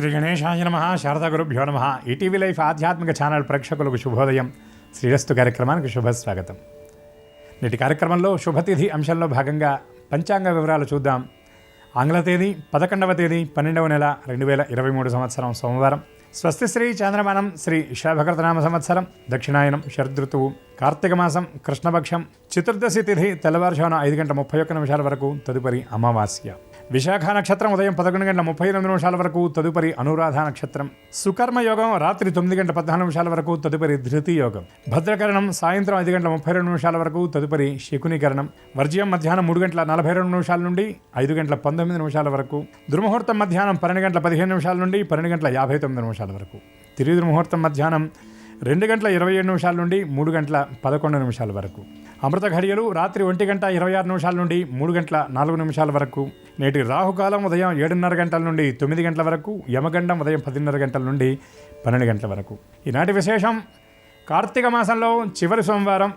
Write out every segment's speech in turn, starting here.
శ్రీ గణేశాయ నమః. శారదా గురుభ్యో నమః. ఈటీవీ లైఫ్ ఆధ్యాత్మిక ఛానల్ ప్రేక్షకులకు శుభోదయం. శ్రీరస్తు కార్యక్రమానికి శుభస్వాగతం. నేటి కార్యక్రమంలో శుభతిథి అంశంలో భాగంగా పంచాంగ వివరాలు చూద్దాం. ఆంగ్ల తేదీ 11వ తేదీ 12వ నెల 2023 సంవత్సరం సోమవారం. స్వస్తి శ్రీ చాంద్రమానం శ్రీ శోభకృతనామ సంవత్సరం, దక్షిణాయనం, శరదృతువు, కార్తీక మాసం, కృష్ణపక్షం, చతుర్దశి తిథి తెల్లవారుజామున 5:31 వరకు, తదుపరి అమావాస్య. విశాఖ నక్షత్రం ఉదయం 11:38 వరకు, తదుపరి అనురాధ నక్షత్రం. సుకర్మ యోగం రాత్రి 9:14 వరకు, తదుపరి ధృతి యోగం. భద్రకరణం సాయంత్రం 5:32 వరకు, తదుపరి శకునీకరణం. వర్జ్యం మధ్యాహ్నం 3:42 నుండి 5:19 వరకు. దుర్ముహూర్తం మధ్యాహ్నం 12:15 నుండి 12:59 వరకు. తిరిగి దుర్ముహూర్తం మధ్యాహ్నం 2:27 నుండి 3:11 వరకు. అమృత ఘడియలు రాత్రి 1:26 నుండి 3:04 వరకు. నేటి రాహుకాలం ఉదయం 7:30 నుండి 9 వరకు. యమగండం ఉదయం 10:30 నుండి 12 వరకు. ఈనాటి విశేషం కార్తీక మాసంలో చివరి సోమవారం.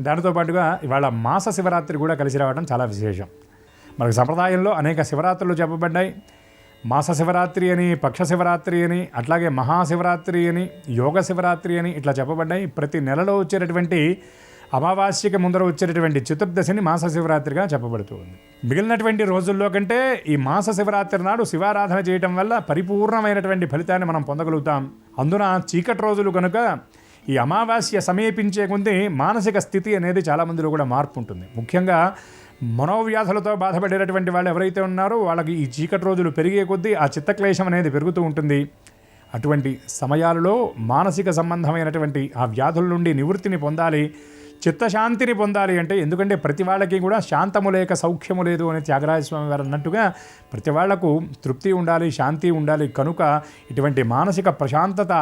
దానితో పాటుగా ఇవాళ మాస శివరాత్రి కూడా కలిసి రావడం చాలా విశేషం. మనకు సంప్రదాయంలో అనేక శివరాత్రులు చెప్పబడ్డాయి. మాస శివరాత్రి అని, పక్ష శివరాత్రి అని, అట్లాగే మహాశివరాత్రి అని, యోగ శివరాత్రి అని ఇట్లా చెప్పబడ్డాయి. ప్రతి నెలలో వచ్చేటటువంటి అమావాస్యకి ముందర వచ్చేటటువంటి చతుర్దశిని మాస శివరాత్రిగా చెప్పబడుతూ ఉంది. మిగిలినటువంటి రోజుల్లో కంటే ఈ మాస శివరాత్రి నాడు శివారాధన చేయటం వల్ల పరిపూర్ణమైనటువంటి ఫలితాన్ని మనం పొందగలుగుతాం. అందున చీకటి రోజులు కనుక ఈ అమావాస్య సమీపించే కొద్దీ మానసిక స్థితి అనేది చాలామందిలో కూడా మార్పు ఉంటుంది. ముఖ్యంగా మనోవ్యాధులతో బాధపడేటటువంటి వాళ్ళు ఎవరైతే ఉన్నారో వాళ్ళకి ఈ చీకటి రోజులు పెరిగే కొద్దీ ఆ చిత్తక్లేశం అనేది పెరుగుతూ ఉంటుంది. అటువంటి సమయాలలో మానసిక సంబంధమైనటువంటి ఆ వ్యాధుల నుండి నివృత్తిని పొందాలి, చిత్తశాంతిని పొందాలి. అంటే ఎందుకంటే ప్రతి వాళ్ళకి కూడా శాంతము లేక సౌఖ్యము లేదు అని త్యాగరాజ స్వామి వారు అన్నట్టుగా ప్రతి వాళ్లకు తృప్తి ఉండాలి, శాంతి ఉండాలి. కనుక ఇటువంటి మానసిక ప్రశాంతత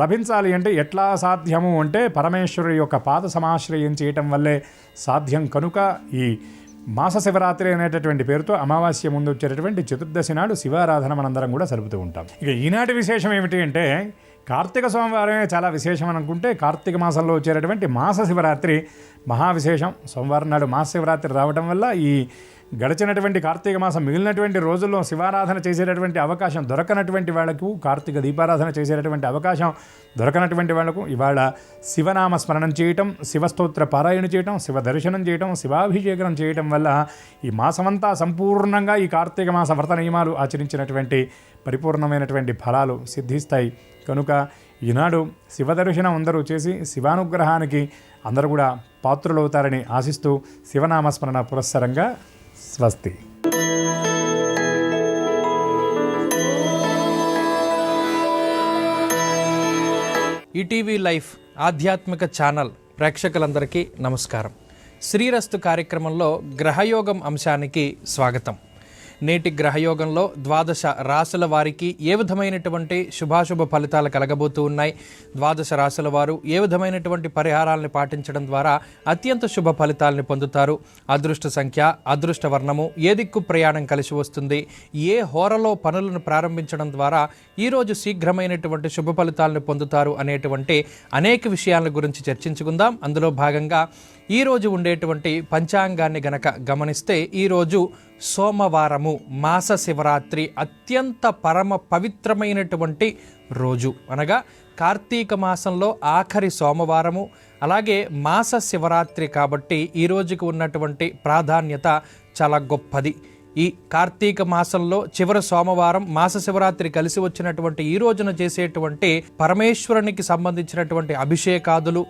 లభించాలి అంటే ఎట్లా సాధ్యము అంటే పరమేశ్వరుడి యొక్క పాద సమాశ్రయం చేయటం వల్లే సాధ్యం. కనుక ఈ మాస శివరాత్రి అనేటటువంటి పేరుతో అమావాస్య ముందు వచ్చేటటువంటి చతుర్దశి నాడు శివారాధన మనందరం కూడా జరుపుతూ ఉంటాం. ఇక ఈనాటి విశేషం ఏమిటి అంటే కార్తీక సోమవారమే చాలా విశేషం అని అనుకుంటే కార్తీక మాసంలో వచ్చేటటువంటి మాస శివరాత్రి మహావిశేషం. సోమవారం నాడు మాస శివరాత్రి రావడం వల్ల ఈ గడిచినటువంటి కార్తీక మాసం మిగిలినటువంటి రోజుల్లో శివారాధన చేసేటటువంటి అవకాశం దొరకనటువంటి వాళ్లకు, కార్తీక దీపారాధన చేసేటటువంటి అవకాశం దొరకనటువంటి వాళ్లకు ఇవాళ శివనామ స్మరణం చేయటం, శివస్తోత్ర పారాయణ చేయటం, శివ దర్శనం చేయటం, శివాభిషేకం చేయటం వల్ల ఈ మాసమంతా సంపూర్ణంగా ఈ కార్తీక మాస వ్రత నియమాలు ఆచరించినటువంటి పరిపూర్ణమైనటువంటి ఫలాలు సిద్ధిస్తాయి. కనుక ఈనాడు శివదర్శనం అందరూ చేసి శివానుగ్రహానికి అందరూ కూడా పాత్రులవుతారని ఆశిస్తూ శివనామస్మరణ పురస్సరంగా స్వస్తి. ఈటీవీ లైఫ్ ఆధ్యాత్మిక ఛానల్ ప్రేక్షకులందరికీ నమస్కారం. శ్రీరస్తు కార్యక్రమంలో గ్రహయోగం అంశానికి స్వాగతం. నేటి గ్రహయోగంలో 12 రాశుల వారికి ఏ విధమైనటువంటి శుభాశుభ ఫలితాలు కలగబోతూ ఉన్నాయి, 12 రాశుల వారు ఏ విధమైనటువంటి పరిహారాలను పాటించడం ద్వారా అత్యంత శుభ ఫలితాలను పొందుతారు, అదృష్ట సంఖ్య, అదృష్ట వర్ణము, ఏ దిక్కు ప్రయాణం కలిసి వస్తుంది, ఏ హోరలో పనులను ప్రారంభించడం ద్వారా ఈరోజు శీఘ్రమైనటువంటి శుభ ఫలితాలను పొందుతారు అనేటువంటి అనేక విషయాల గురించి చర్చించుకుందాం. అందులో భాగంగా ఈరోజు ఉండేటువంటి పంచాంగాన్ని గనక గమనిస్తే ఈరోజు సోమవారము, మాస శివరాత్రి, అత్యంత పరమ పవిత్రమైనటువంటి రోజు. అనగా కార్తీక మాసంలో ఆఖరి సోమవారము, అలాగే మాస శివరాత్రి కాబట్టి ఈ రోజుకు ఉన్నటువంటి ప్రాధాన్యత చాలా గొప్పది. ఈ కార్తీక మాసంలో చివరి సోమవారం మాస శివరాత్రి కలిసి వచ్చినటువంటి ఈ రోజున చేసేటువంటి పరమేశ్వరునికి సంబంధించినటువంటి అభిషేకాదులు,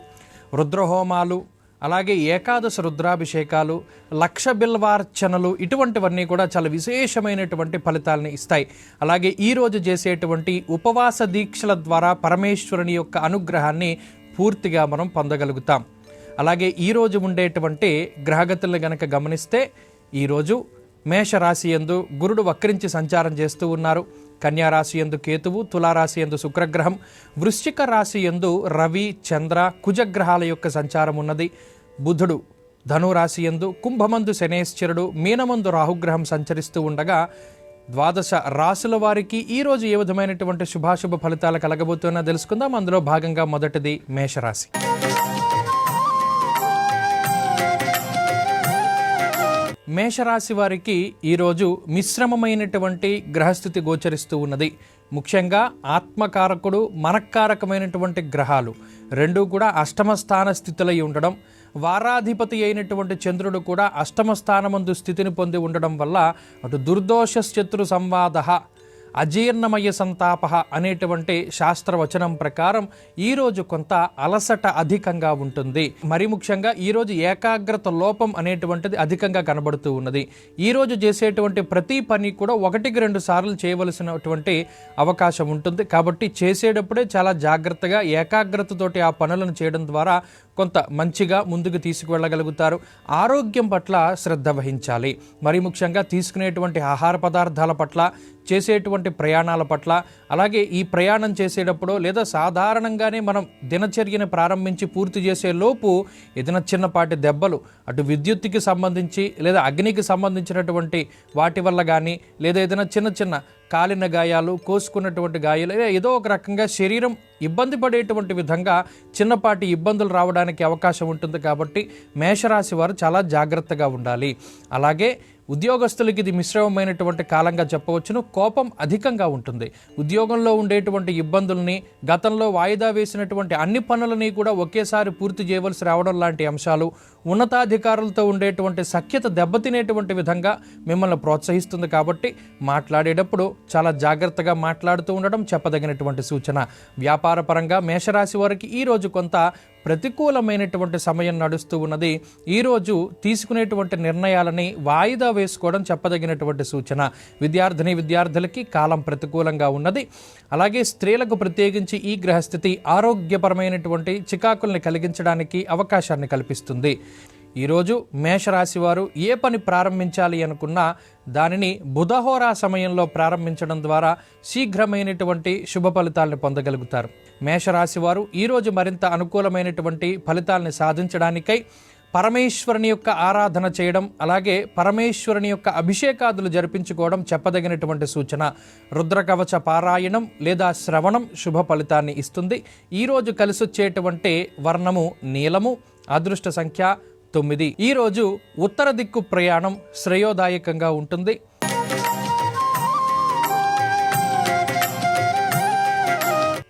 రుద్రహోమాలు, అలాగే ఏకాదశ రుద్రాభిషేకాలు, లక్ష బిల్వార్చనలు, ఇటువంటివన్నీ కూడా చాలా విశేషమైనటువంటి ఫలితాలని ఇస్తాయి. అలాగే ఈరోజు చేసేటువంటి ఉపవాస దీక్షల ద్వారా పరమేశ్వరుని యొక్క అనుగ్రహాన్ని పూర్తిగా మనం పొందగలుగుతాం. అలాగే ఈరోజు ఉండేటువంటి గ్రహగతులను గనక గమనిస్తే ఈరోజు మేషరాశి యందు గురుడు వక్రించి సంచారం చేస్తూ ఉన్నారు. కన్యారాశి యందు కేతువు, తులారాశి యందు శుక్రగ్రహం, వృశ్చిక రాశి యందు రవి, చంద్ర, కుజగ్రహాల యొక్క సంచారం ఉన్నది. బుధుడు ధనురాశి యందు, కుంభమందు శనేశ్వరుడు, మీనమందు రాహుగ్రహం సంచరిస్తూ ఉండగా 12 రాశుల వారికి ఈరోజు ఏ విధమైనటువంటి శుభాశుభ ఫలితాలు కలగబోతున్నా తెలుసుకుందాం. అందులో భాగంగా మొదటిది మేషరాశి. మేషరాశి వారికి ఈరోజు మిశ్రమమైనటువంటి గ్రహస్థితి గోచరిస్తూ ఉన్నది. ముఖ్యంగా ఆత్మకారకుడు మనక్కారకమైనటువంటి గ్రహాలు రెండూ కూడా అష్టమ స్థాన స్థితులై ఉండడం, వారాధిపతి అయినటువంటి చంద్రుడు కూడా అష్టమ స్థానమందు స్థితిని పొంది ఉండడం వల్ల అటు దుర్దోష శత్రు సంవాద అజీర్ణమయ సంతాప అనేటువంటి శాస్త్రవచనం ప్రకారం ఈరోజు కొంత అలసట అధికంగా ఉంటుంది. మరి ముఖ్యంగా ఈరోజు ఏకాగ్రత లోపం అనేటువంటిది అధికంగా కనబడుతూ ఉన్నది. ఈరోజు చేసేటువంటి ప్రతి పని కూడా 1-2 సార్లు చేయవలసినటువంటి అవకాశం ఉంటుంది. కాబట్టి చేసేటప్పుడే చాలా జాగ్రత్తగా ఏకాగ్రతతోటి ఆ పనులను చేయడం ద్వారా కొంత మంచిగా ముందుకు తీసుకువెళ్ళగలుగుతారు. ఆరోగ్యం పట్ల శ్రద్ధ వహించాలి. మరి ముఖ్యంగా తీసుకునేటువంటి ఆహార పదార్థాల పట్ల, చేసేటువంటి ప్రయాణాల పట్ల, అలాగే ఈ ప్రయాణం చేసేటప్పుడు లేదా సాధారణంగానే మనం దినచర్యను ప్రారంభించి పూర్తి చేసే లోపు ఏదైనా చిన్నపాటి దెబ్బలు అటు విద్యుత్తుకి సంబంధించి లేదా అగ్నికి సంబంధించినటువంటి వాటి వల్ల కానీ, లేదా ఏదైనా చిన్న కాలిన గాయాలు, కోసుకున్నటువంటి గాయాలు, ఏదో ఒక రకంగా శరీరం ఇబ్బంది పడేటువంటి విధంగా చిన్నపాటి ఇబ్బందులు రావడానికి అవకాశం ఉంటుంది. కాబట్టి మేషరాశి వారు చాలా జాగ్రత్తగా ఉండాలి. అలాగే ఉద్యోగస్తులకి ఇది మిశ్రమమైనటువంటి కాలంగా చెప్పవచ్చును. కోపం అధికంగా ఉంటుంది. ఉద్యోగంలో ఉండేటువంటి ఇబ్బందుల్ని, గతంలో వాయిదా వేసినటువంటి అన్ని పనులని కూడా ఒకేసారి పూర్తి చేయవలసి రావడం లాంటి అంశాలు, ఉన్నతాధికారులతో ఉండేటువంటి సఖ్యత దెబ్బతినేటువంటి విధంగా మిమ్మల్ని ప్రోత్సహిస్తుంది. కాబట్టి మాట్లాడేటప్పుడు చాలా జాగ్రత్తగా మాట్లాడుతూ ఉండడం చెప్పదగినటువంటి సూచన. వ్యాపారపరంగా మేషరాశి వారికి ఈరోజు కొంత ప్రతికూలమైనటువంటి సమయం నడుస్తూ ఉన్నది. ఈరోజు తీసుకునేటువంటి నిర్ణయాలని వాయిదా వేసుకోవడం చెప్పదగినటువంటి సూచన. విద్యార్థులకి కాలం ప్రతికూలంగా ఉన్నది. అలాగే స్త్రీలకు ప్రత్యేకించి ఈ గ్రహస్థితి ఆరోగ్యపరమైనటువంటి చికాకుల్ని కలిగించడానికి అవకాశాన్ని కల్పిస్తుంది. ఈరోజు మేషరాశి వారు ఏ పని ప్రారంభించాలి అనుకున్నా దానిని బుధహోరా సమయంలో ప్రారంభించడం ద్వారా శీఘ్రమైనటువంటి శుభ ఫలితాలను పొందగలుగుతారు. మేషరాశి వారు ఈరోజు మరింత అనుకూలమైనటువంటి ఫలితాలను సాధించడానికై పరమేశ్వరుని యొక్క ఆరాధన చేయడం, అలాగే పరమేశ్వరుని యొక్క అభిషేకాదులు జరిపించుకోవడం చెప్పదగినటువంటి సూచన. రుద్రకవచ పారాయణం లేదా శ్రవణం శుభ ఫలితాన్ని ఇస్తుంది. ఈరోజు కలిసొచ్చేటువంటి వర్ణము నీలము, అదృష్ట సంఖ్య 9. ఈరోజు ఉత్తర దిక్కు ప్రయాణం శ్రేయోదాయకంగా ఉంటుంది.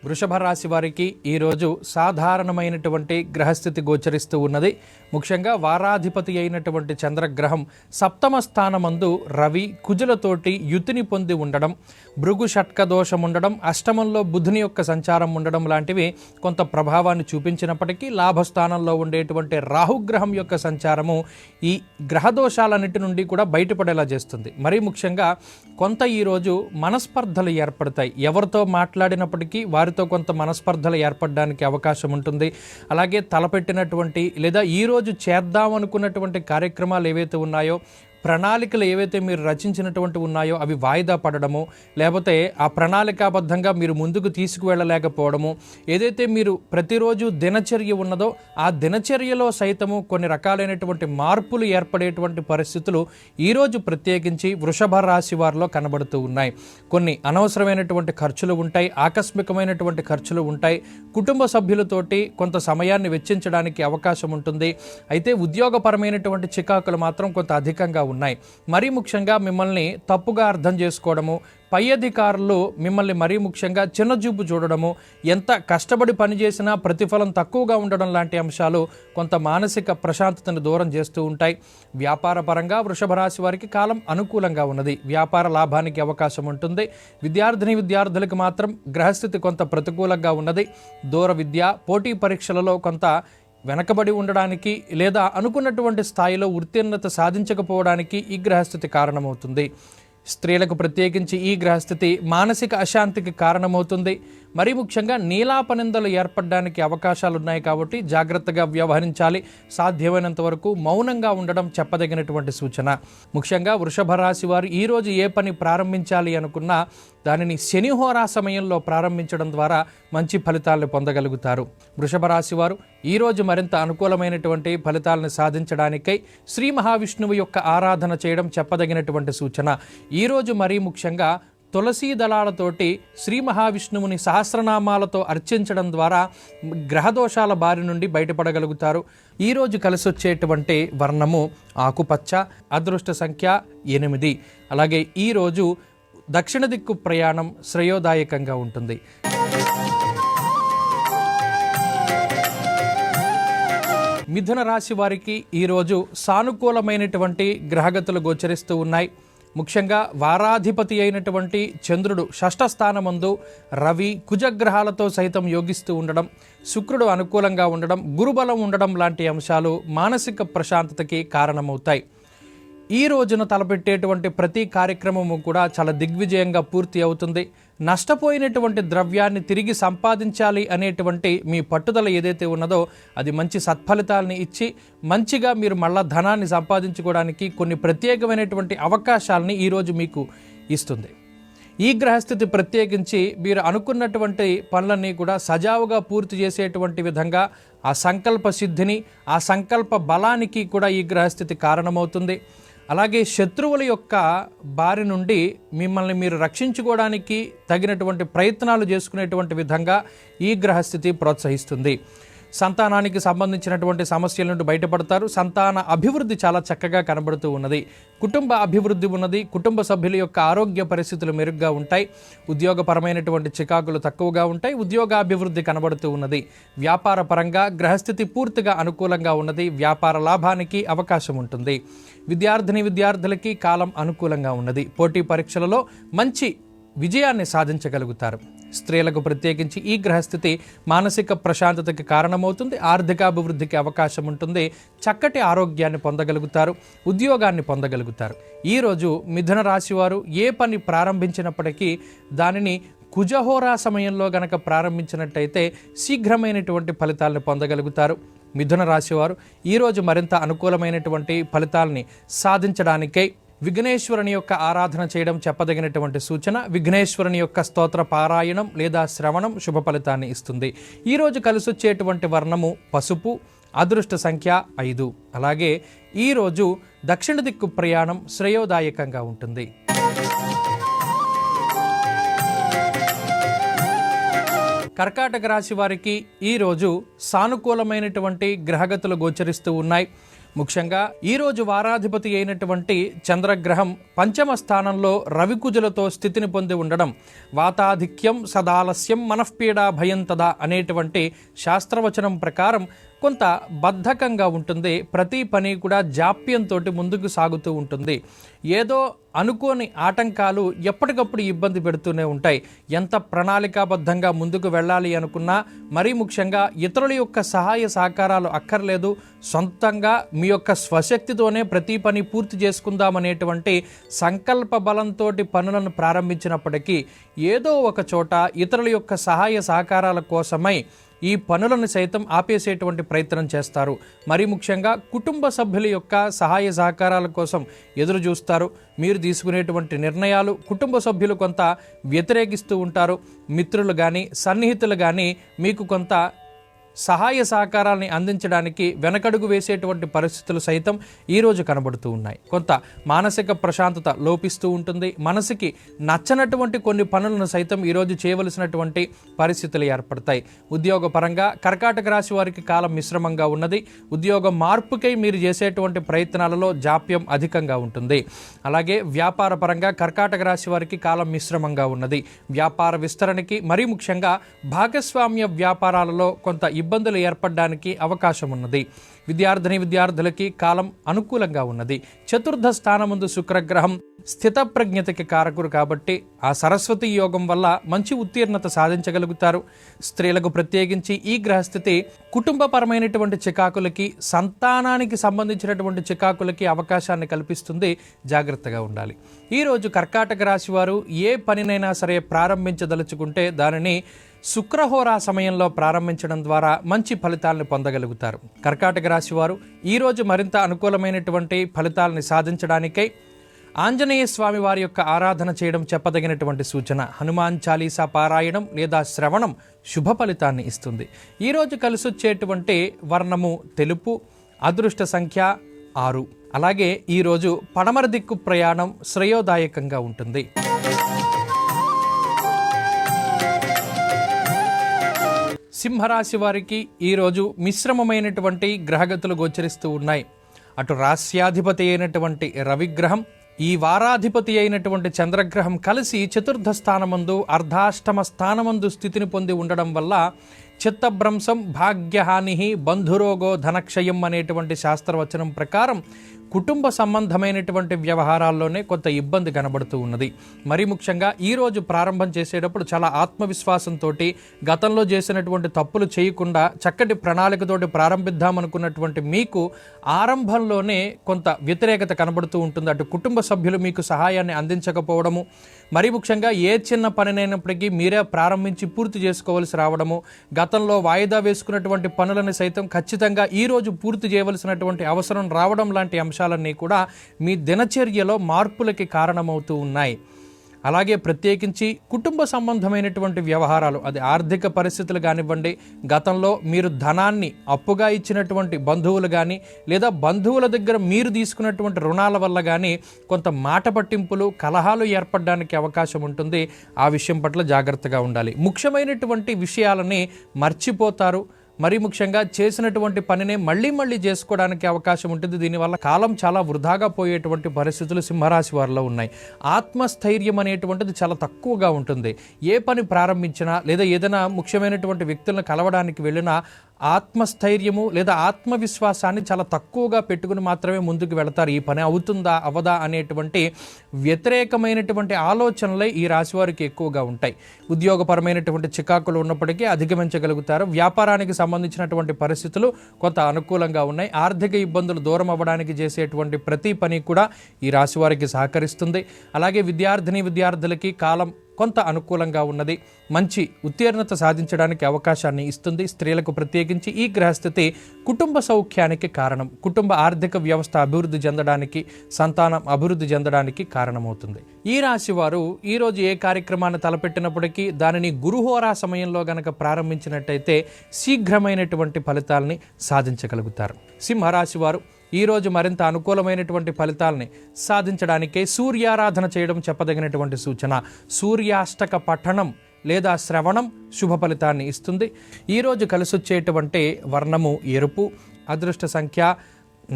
వృషభ రాశి వారికి ఈరోజు సాధారణమైనటువంటి గ్రహస్థితి గోచరిస్తూ ఉన్నది. ముఖ్యంగా వారాధిపతి అయినటువంటి చంద్రగ్రహం సప్తమ స్థానమందు రవి కుజులతోటి యుతిని పొంది ఉండడం, భృగు షట్క దోషం ఉండడం, అష్టమంలో బుధుని యొక్క సంచారం ఉండడం లాంటివి కొంత ప్రభావాన్ని చూపించినప్పటికీ లాభస్థానంలో ఉండేటువంటి రాహుగ్రహం యొక్క సంచారము ఈ గ్రహదోషాలన్నిటి నుండి కూడా బయటపడేలా చేస్తుంది. మరీ ముఖ్యంగా కొంత ఈరోజు మనస్పర్ధలు ఏర్పడతాయి. ఎవరితో మాట్లాడినప్పటికీ వారితో కొంత మనస్పర్ధలు ఏర్పడడానికి అవకాశం ఉంటుంది. అలాగే తలపెట్టినటువంటి లేదా ఈరోజు చేద్దాం అనుకున్నటువంటి కార్యక్రమాలు ఏవైతే ఉన్నాయో, ప్రణాళికలు ఏవైతే మీరు రచించినటువంటి ఉన్నాయో అవి వాయిదా పడడము, లేకపోతే ఆ ప్రణాళికాబద్ధంగా మీరు ముందుకు తీసుకువెళ్ళలేకపోవడము, ఏదైతే మీరు ప్రతిరోజు దినచర్య ఉన్నదో ఆ దినచర్యలో సైతము కొన్ని రకాలైనటువంటి మార్పులు ఏర్పడేటువంటి పరిస్థితులు ఈరోజు ప్రత్యేకించి వృషభ రాశి వారిలో కనబడుతూ ఉన్నాయి. కొన్ని అనవసరమైనటువంటి ఖర్చులు ఉంటాయి, ఆకస్మికమైనటువంటి ఖర్చులు ఉంటాయి. కుటుంబ సభ్యులతోటి కొంత సమయాన్ని వెచ్చించడానికి అవకాశం ఉంటుంది. అయితే ఉద్యోగపరమైనటువంటి చికాకులు మాత్రం కొంత అధికంగా ఉన్నాయి. మరీ ముఖ్యంగా మిమ్మల్ని తప్పుగా అర్థం చేసుకోవడము, పై అధికారులు మిమ్మల్ని మరీ ముఖ్యంగా చిన్నచూపు చూడడము, ఎంత కష్టపడి పనిచేసినా ప్రతిఫలం తక్కువగా ఉండడం లాంటి అంశాలు కొంత మానసిక ప్రశాంతతను దూరం చేస్తూ ఉంటాయి. వ్యాపార పరంగా వృషభ రాశి వారికి కాలం అనుకూలంగా ఉన్నది. వ్యాపార లాభానికి అవకాశం ఉంటుంది. విద్యార్థులకు మాత్రం గ్రహస్థితి కొంత ప్రతికూలంగా ఉన్నది. దూర విద్య, పోటీ పరీక్షలలో కొంత వెనకబడి ఉండడానికి లేదా అనుకున్నటువంటి స్థాయిలో ఉత్తీర్ణత సాధించకపోవడానికి ఈ గ్రహస్థితి కారణమవుతుంది. స్త్రీలకు ప్రత్యేకించి ఈ గ్రహస్థితి మానసిక అశాంతికి కారణమవుతుంది. మరీ ముఖ్యంగా నీలాపనిందలు ఏర్పడడానికి అవకాశాలు ఉన్నాయి. కాబట్టి జాగ్రత్తగా వ్యవహరించాలి. సాధ్యమైనంత వరకు మౌనంగా ఉండడం చెప్పదగినటువంటి సూచన. ముఖ్యంగా వృషభ రాశి వారు ఈరోజు ఏ పని ప్రారంభించాలి అనుకున్నా దానిని శనిహోరా సమయంలో ప్రారంభించడం ద్వారా మంచి ఫలితాలను పొందగలుగుతారు. వృషభ రాశి వారు ఈరోజు మరింత అనుకూలమైనటువంటి ఫలితాలను సాధించడానికై శ్రీ మహావిష్ణువు యొక్క ఆరాధన చేయడం చెప్పదగినటువంటి సూచన. ఈరోజు మరీ ముఖ్యంగా తులసీ దళాలతోటి శ్రీ మహావిష్ణువుని సహస్రనామాలతో అర్చించడం ద్వారా గ్రహదోషాల బారి నుండి బయటపడగలుగుతారు. ఈరోజు కలిసి వచ్చేటువంటి వర్ణము ఆకుపచ్చ, అదృష్ట సంఖ్య 8. అలాగే ఈరోజు దక్షిణ దిక్కు ప్రయాణం శ్రేయోదాయకంగా ఉంటుంది. మిథున రాశి వారికి ఈరోజు సానుకూలమైనటువంటి గ్రహగతులు గోచరిస్తూ ఉన్నాయి. ముఖ్యంగా వారాధిపతి అయినటువంటి చంద్రుడు షష్ఠ స్థానమందు రవి కుజగ్రహాలతో సైతం యోగిస్తూ ఉండడం, శుక్రుడు అనుకూలంగా ఉండడం, గురుబలం ఉండడం లాంటి అంశాలు మానసిక ప్రశాంతతకి కారణమవుతాయి. ఈ రోజున తలపెట్టేటువంటి ప్రతి కార్యక్రమము కూడా చాలా దిగ్విజయంగా పూర్తి అవుతుంది. నష్టపోయినటువంటి ద్రవ్యాన్ని తిరిగి సంపాదించాలి అనేటువంటి మీ పట్టుదల ఏదైతే ఉన్నదో అది మంచి సత్ఫలితాలని ఇచ్చి మంచిగా మీరు మళ్ళా ధనాన్ని సంపాదించుకోవడానికి కొన్ని ప్రత్యేకమైనటువంటి అవకాశాలని ఈరోజు మీకు ఇస్తుంది. ఈ గ్రహస్థితి ప్రత్యేకించి మీరు అనుకున్నటువంటి పనులన్నీ కూడా సజావుగా పూర్తి చేసేటువంటి విధంగా ఆ సంకల్ప సిద్ధిని, ఆ సంకల్ప బలానికి కూడా ఈ గ్రహస్థితి కారణమవుతుంది. అలాగే శత్రువుల యొక్క బారి నుండి మిమ్మల్ని మీరు రక్షించుకోవడానికి తగినటువంటి ప్రయత్నాలు చేసుకునేటువంటి విధంగా ఈ గ్రహస్థితి ప్రోత్సహిస్తుంది. సంతానానికి సంబంధించినటువంటి సమస్యల నుండి బయటపడతారు. సంతాన అభివృద్ధి చాలా చక్కగా కనబడుతూ ఉన్నది. కుటుంబ అభివృద్ధి ఉన్నది. కుటుంబ సభ్యుల యొక్క ఆరోగ్య పరిస్థితులు మెరుగ్గా ఉంటాయి. ఉద్యోగపరమైనటువంటి చికాకులు తక్కువగా ఉంటాయి. ఉద్యోగాభివృద్ధి కనబడుతూ ఉన్నది. వ్యాపార పరంగా గ్రహస్థితి పూర్తిగా అనుకూలంగా ఉన్నది. వ్యాపార లాభానికి అవకాశం ఉంటుంది. విద్యార్థులకి కాలం అనుకూలంగా ఉన్నది. పోటీ పరీక్షలలో మంచి విజయాన్ని సాధించగలుగుతారు. స్త్రీలకు ప్రత్యేకించి ఈ గ్రహస్థితి మానసిక ప్రశాంతతకి కారణమవుతుంది. ఆర్థికాభివృద్ధికి అవకాశం ఉంటుంది. చక్కటి ఆరోగ్యాన్ని పొందగలుగుతారు. ఉద్యోగాన్ని పొందగలుగుతారు. ఈరోజు మిథున రాశి వారు ఏ పని ప్రారంభించినప్పటికీ దానిని కుజహోరా సమయంలో గనక ప్రారంభించినట్టయితే శీఘ్రమైనటువంటి ఫలితాలను పొందగలుగుతారు. మిథున రాశి వారు ఈరోజు మరింత అనుకూలమైనటువంటి ఫలితాలని సాధించడానికై విఘ్నేశ్వరుని యొక్క ఆరాధన చేయడం చెప్పదగినటువంటి సూచన. విఘ్నేశ్వరుని యొక్క స్తోత్ర పారాయణం లేదా శ్రవణం శుభ ఫలితాన్ని ఇస్తుంది. ఈరోజు కలిసొచ్చేటువంటి వర్ణము పసుపు, అదృష్ట సంఖ్య 5. అలాగే ఈరోజు దక్షిణ దిక్కు ప్రయాణం శ్రేయోదాయకంగా ఉంటుంది. కర్కాటక రాశి వారికి ఈరోజు సానుకూలమైనటువంటి గ్రహగతులు గోచరిస్తూ ఉన్నాయి. ముఖ్యంగా ఈరోజు వారాధిపతి అయినటువంటి చంద్రగ్రహం పంచమ స్థానంలో రవికుజులతో స్థితిని పొంది ఉండడం వాతాధిక్యం సదాలస్యం మనఃపీడా భయం తదా అనేటువంటి శాస్త్రవచనం ప్రకారం కొంత బద్ధకంగా ఉంటుంది. ప్రతి పని కూడా జాప్యంతో ముందుకు సాగుతూ ఉంటుంది. ఏదో అనుకోని ఆటంకాలు ఎప్పటికప్పుడు ఇబ్బంది పెడుతూనే ఉంటాయి. ఎంత ప్రణాళికాబద్ధంగా ముందుకు వెళ్ళాలి అనుకున్నా, మరీ ముఖ్యంగా ఇతరుల యొక్క సహాయ సహకారాలు అక్కర్లేదు. సొంతంగా మీ యొక్క స్వశక్తితోనే ప్రతి పని పూర్తి చేసుకుందామనేటువంటి సంకల్ప బలంతో పనులను ప్రారంభించినప్పటికీ ఏదో ఒక చోట ఇతరుల యొక్క సహాయ సహకారాల కోసమై ఈ పనులను సైతం ఆపేసేటువంటి ప్రయత్నం చేస్తారు. మరి ముఖ్యంగా కుటుంబ సభ్యుల యొక్క సహాయ సహకారాల కోసం ఎదురు చూస్తారు. మీరు తీసుకునేటువంటి నిర్ణయాలు కుటుంబ సభ్యులు కొంత వ్యతిరేకిస్తూ ఉంటారు. మిత్రులు కానీ సన్నిహితులు కానీ మీకు కొంత సహాయ సహకారాన్ని అందించడానికి వెనకడుగు వేసేటువంటి పరిస్థితులు సైతం ఈరోజు కనబడుతూ ఉన్నాయి. కొంత మానసిక ప్రశాంతత లోపిస్తూ ఉంటుంది. మనసుకి నచ్చనటువంటి కొన్ని పనులను సైతం ఈరోజు చేయవలసినటువంటి పరిస్థితులు ఏర్పడతాయి. ఉద్యోగ పరంగా కర్కాటక రాశి వారికి కాలం మిశ్రమంగా ఉన్నది. ఉద్యోగ మార్పుకై మీరు చేసేటువంటి ప్రయత్నాలలో జాప్యం అధికంగా ఉంటుంది. అలాగే వ్యాపార పరంగా కర్కాటక రాశి వారికి కాలం మిశ్రమంగా ఉన్నది. వ్యాపార విస్తరణకి మరీ ముఖ్యంగా భాగస్వామ్య వ్యాపారాలలో కొంత ఇబ్బందులు ఏర్పడడానికి అవకాశం ఉన్నది. విద్యార్థులకి కాలం అనుకూలంగా ఉన్నది. చతుర్థ స్థానముందు శుక్రగ్రహం స్థితప్రజ్ఞతకి కారకుడు కాబట్టి ఆ సరస్వతి యోగం వల్ల మంచి ఉత్తీర్ణత సాధించగలుగుతారు. స్త్రీలకు ప్రత్యేకించి ఈ గ్రహస్థితి కుటుంబపరమైనటువంటి చికాకులకి, సంతానానికి సంబంధించినటువంటి చికాకులకి అవకాశాన్ని కల్పిస్తుంది. జాగ్రత్తగా ఉండాలి. ఈరోజు కర్కాటక రాశి వారు ఏ పనినైనా సరే ప్రారంభించదలుచుకుంటే దానిని శుక్రహోరా సమయంలో ప్రారంభించడం ద్వారా మంచి ఫలితాలను పొందగలుగుతారు. కర్కాటక రాశి వారు ఈరోజు మరింత అనుకూలమైనటువంటి ఫలితాలను సాధించడానికై ఆంజనేయ స్వామి వారి యొక్క ఆరాధన చేయడం చెప్పదగినటువంటి సూచన. హనుమాన్ చాలీసా పారాయణం లేదా శ్రవణం శుభ ఫలితాన్ని ఇస్తుంది. ఈరోజు కలిసొచ్చేటువంటి వర్ణము తెలుపు, అదృష్ట సంఖ్య 6. అలాగే ఈరోజు పడమర దిక్కు ప్రయాణం శ్రేయోదాయకంగా ఉంటుంది. సింహరాశి వారికి ఈరోజు మిశ్రమమైనటువంటి గ్రహగతులు గోచరిస్తూ ఉన్నాయి. అటు రాస్యాధిపతి అయినటువంటి రవిగ్రహం, ఈ వారాధిపతి అయినటువంటి చంద్రగ్రహం కలిసి చతుర్థ స్థానమందు అర్ధాష్టమ స్థానమందు స్థితిని పొంది ఉండడం వల్ల చిత్తభ్రంశం, భాగ్యహాని, బంధురోగో, ధనక్షయం అనేటువంటి శాస్త్రవచనం ప్రకారం కుటుంబ సంబంధమైనటువంటి వ్యవహారాల్లోనే కొంత ఇబ్బంది కనబడుతూ ఉన్నది. మరి ముఖ్యంగా ఈరోజు ప్రారంభం చేసేటప్పుడు చాలా ఆత్మవిశ్వాసంతో గతంలో చేసినటువంటి తప్పులు చేయకుండా చక్కటి ప్రణాళికతోటి ప్రారంభిద్దామనుకున్నటువంటి మీకు ఆరంభంలోనే కొంత వ్యతిరేకత కనబడుతూ ఉంటుంది. అటు కుటుంబ సభ్యులు మీకు సహాయాన్ని అందించకపోవడము, మరి ముఖ్యంగా ఏ చిన్న పనినైనప్పటికీ మీరే ప్రారంభించి పూర్తి చేసుకోవలసి రావడము, గతంలో వాయిదా వేసుకున్నటువంటి పనులను సైతం ఖచ్చితంగా ఈరోజు పూర్తి చేయవలసినటువంటి అవసరం రావడం లాంటి అంశాలన్నీ కూడా మీ దినచర్యలో మార్పులకి కారణమవుతూ ఉన్నాయి. అలాగే ప్రత్యేకించి కుటుంబ సంబంధమైనటువంటి వ్యవహారాలు, అది ఆర్థిక పరిస్థితులు కానివ్వండి, గతంలో మీరు ధనాన్ని అప్పుగా ఇచ్చినటువంటి బంధువులు కానీ లేదా బంధువుల దగ్గర మీరు తీసుకున్నటువంటి రుణాల వల్ల కానీ కొంత మాట పట్టింపులు, కలహాలు ఏర్పడడానికి అవకాశం ఉంటుంది. ఆ విషయం పట్ల జాగ్రత్తగా ఉండాలి. ముఖ్యమైనటువంటి విషయాలని మర్చిపోతారు. మరి ముఖ్యంగా చేసినటువంటి పనినే మళ్ళీ చేసుకోవడానికి అవకాశం ఉంటుంది. దీనివల్ల కాలం చాలా వృధాగా పోయేటువంటి పరిస్థితులు సింహరాశి వారిలో ఉన్నాయి. ఆత్మస్థైర్యం అనేటువంటిది చాలా తక్కువగా ఉంటుంది. ఏ పని ప్రారంభించినా లేదా ఏదైనా ముఖ్యమైనటువంటి వ్యక్తులను కలవడానికి వెళ్ళినా ఆత్మస్థైర్యము లేదా ఆత్మవిశ్వాసాన్ని చాలా తక్కువగా పెట్టుకుని మాత్రమే ముందుకు వెళతారు. ఈ పని అవుతుందా అవదా అనేటువంటి వ్యతిరేకమైనటువంటి ఆలోచనలే ఈ రాశి వారికి ఎక్కువగా ఉంటాయి. ఉద్యోగపరమైనటువంటి చికాకులు ఉన్నప్పటికీ అధిగమించగలుగుతారు. వ్యాపారానికి సంబంధించినటువంటి పరిస్థితులు కొంత అనుకూలంగా ఉన్నాయి. ఆర్థిక ఇబ్బందులు దూరం అవ్వడానికి చేసేటువంటి ప్రతి పని కూడా ఈ రాశి వారికి సహకరిస్తుంది. అలాగే విద్యార్థులకి కాలం కొంత అనుకూలంగా ఉన్నది. మంచి ఉత్తీర్ణత సాధించడానికి అవకాశాన్ని ఇస్తుంది. స్త్రీలకు ప్రత్యేకించి ఈ గ్రహస్థితి కుటుంబ సౌఖ్యానికి కారణం, కుటుంబ ఆర్థిక వ్యవస్థ అభివృద్ధి చెందడానికి, సంతానం అభివృద్ధి చెందడానికి కారణమవుతుంది. ఈ రాశి వారు ఈరోజు ఏ కార్యక్రమాన్ని తలపెట్టినప్పటికీ దానిని గురుహోరా సమయంలో గనక ప్రారంభించినట్టయితే శీఘ్రమైనటువంటి ఫలితాలని సాధించగలుగుతారు. సింహరాశి వారు ఈరోజు మరింత అనుకూలమైనటువంటి ఫలితాలని సాధించడానికే సూర్యారాధన చేయడం చెప్పదగినటువంటి సూచన. సూర్యాష్టక పఠనం లేదా శ్రవణం శుభ ఫలితాన్ని ఇస్తుంది. ఈరోజు కలిసొచ్చేటువంటి వర్ణము ఎరుపు, అదృష్ట సంఖ్య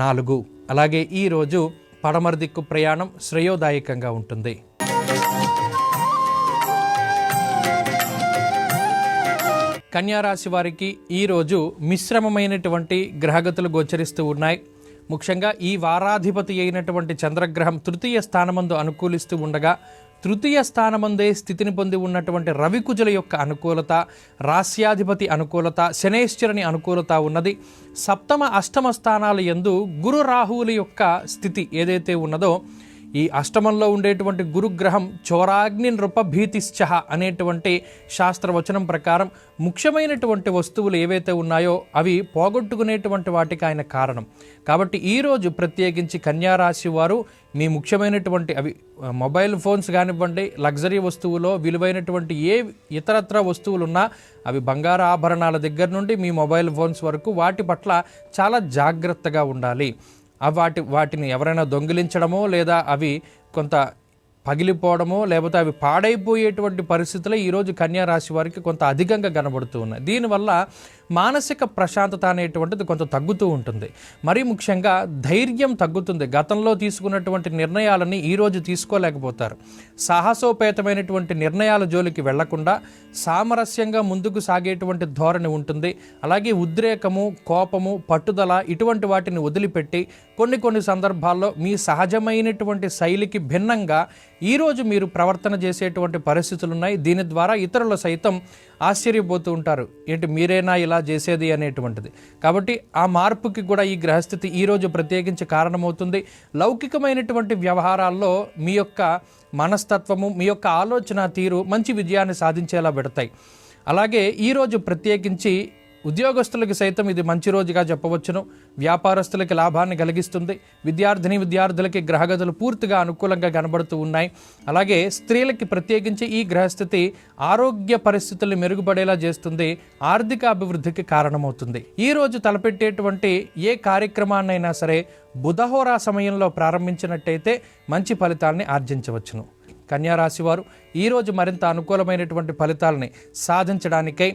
4. అలాగే ఈరోజు పడమర దిక్కు ప్రయాణం శ్రేయోదాయకంగా ఉంటుంది. కన్యారాశి వారికి ఈరోజు మిశ్రమమైనటువంటి గ్రహగతులు గోచరిస్తూ ఉన్నాయి. ముఖ్యంగా ఈ వారాధిపతి అయినటువంటి చంద్రగ్రహం తృతీయ స్థానమందు అనుకూలిస్తూ ఉండగా, తృతీయ స్థానమందే స్థితిని పొంది ఉన్నటువంటి రవికుజుల యొక్క అనుకూలత, రాస్యాధిపతి అనుకూలత, శనేశ్వరుని అనుకూలత ఉన్నది. సప్తమ అష్టమ స్థానాల యందు గురు రాహువుల యొక్క స్థితి ఏదైతే ఉన్నదో, ఈ అష్టమంలో ఉండేటువంటి గురుగ్రహం చోరాగ్ని నృపభీతిశ్చ అనేటువంటి శాస్త్రవచనం ప్రకారం ముఖ్యమైనటువంటి వస్తువులు ఏవైతే ఉన్నాయో అవి పోగొట్టుకునేటువంటి వాటికి ఆయన కారణం. కాబట్టి ఈరోజు ప్రత్యేకించి కన్యారాశి వారు మీ ముఖ్యమైనటువంటి అవి మొబైల్ ఫోన్స్ కానివ్వండి, లగ్జరీ వస్తువులో విలువైనటువంటి ఏ ఇతరత్ర వస్తువులు ఉన్నా అవి బంగారు ఆభరణాల దగ్గర నుండి మీ మొబైల్ ఫోన్స్ వరకు వాటి పట్ల చాలా జాగ్రత్తగా ఉండాలి. వాటిని ఎవరైనా దొంగిలించడమో లేదా అవి కొంత పగిలిపోవడమో లేకపోతే అవి పాడైపోయేటువంటి పరిస్థితులు ఈరోజు కన్యారాశి వారికి కొంత అధికంగా కనబడుతూ ఉన్నాయి. దీనివల్ల మానసిక ప్రశాంతత అనేటువంటిది కొంత తగ్గుతూ ఉంటుంది. మరీ ముఖ్యంగా ధైర్యం తగ్గుతుంది. గతంలో తీసుకున్నటువంటి నిర్ణయాలని ఈరోజు తీసుకోలేకపోతారు. సాహసోపేతమైనటువంటి నిర్ణయాల జోలికి వెళ్లకుండా సామరస్యంగా ముందుకు సాగేటువంటి ధోరణి ఉంటుంది. అలాగే ఉద్రేకము, కోపము, పట్టుదల ఇటువంటి వాటిని వదిలిపెట్టి కొన్ని సందర్భాల్లో మీ సహజమైనటువంటి శైలికి భిన్నంగా ఈరోజు మీరు ప్రవర్తన చేసేటువంటి పరిస్థితులు ఉన్నాయి. దీని ద్వారా ఇతరులు సైతం ఆశ్చర్యపోతూ ఉంటారు, ఏంటి మీరేనా ఇలా చేసేది అనేటువంటిది. కాబట్టి ఆ మార్పుకి కూడా ఈ గ్రహస్థితి ఈరోజు ప్రత్యేకించి కారణమవుతుంది. లౌకికమైనటువంటి వ్యవహారాల్లో మీ యొక్క మనస్తత్వము, మీ యొక్క ఆలోచన తీరు మంచి విజయాన్ని సాధించేలా పెడతాయి. అలాగే ఈరోజు ప్రత్యేకించి ఉద్యోగస్తులకి సైతం ఇది మంచి రోజుగా చెప్పవచ్చును. వ్యాపారస్తులకి లాభాన్ని కలిగిస్తుంది. విద్యార్థులకి గ్రహగతులు పూర్తిగా అనుకూలంగా కనబడుతూ ఉన్నాయి. అలాగే స్త్రీలకి ప్రత్యేకించి ఈ గ్రహస్థితి ఆరోగ్య పరిస్థితుల్ని మెరుగుపడేలా చేస్తుంది, ఆర్థిక అభివృద్ధికి కారణమవుతుంది. ఈ రోజు తలపెట్టేటువంటి ఏ కార్యక్రమాన్నైనా సరే బుధహోరా సమయంలో ప్రారంభించినట్టయితే మంచి ఫలితాల్ని ఆర్జించవచ్చును. కన్యారాశి వారు ఈరోజు మరింత అనుకూలమైనటువంటి ఫలితాలని సాధించడానికై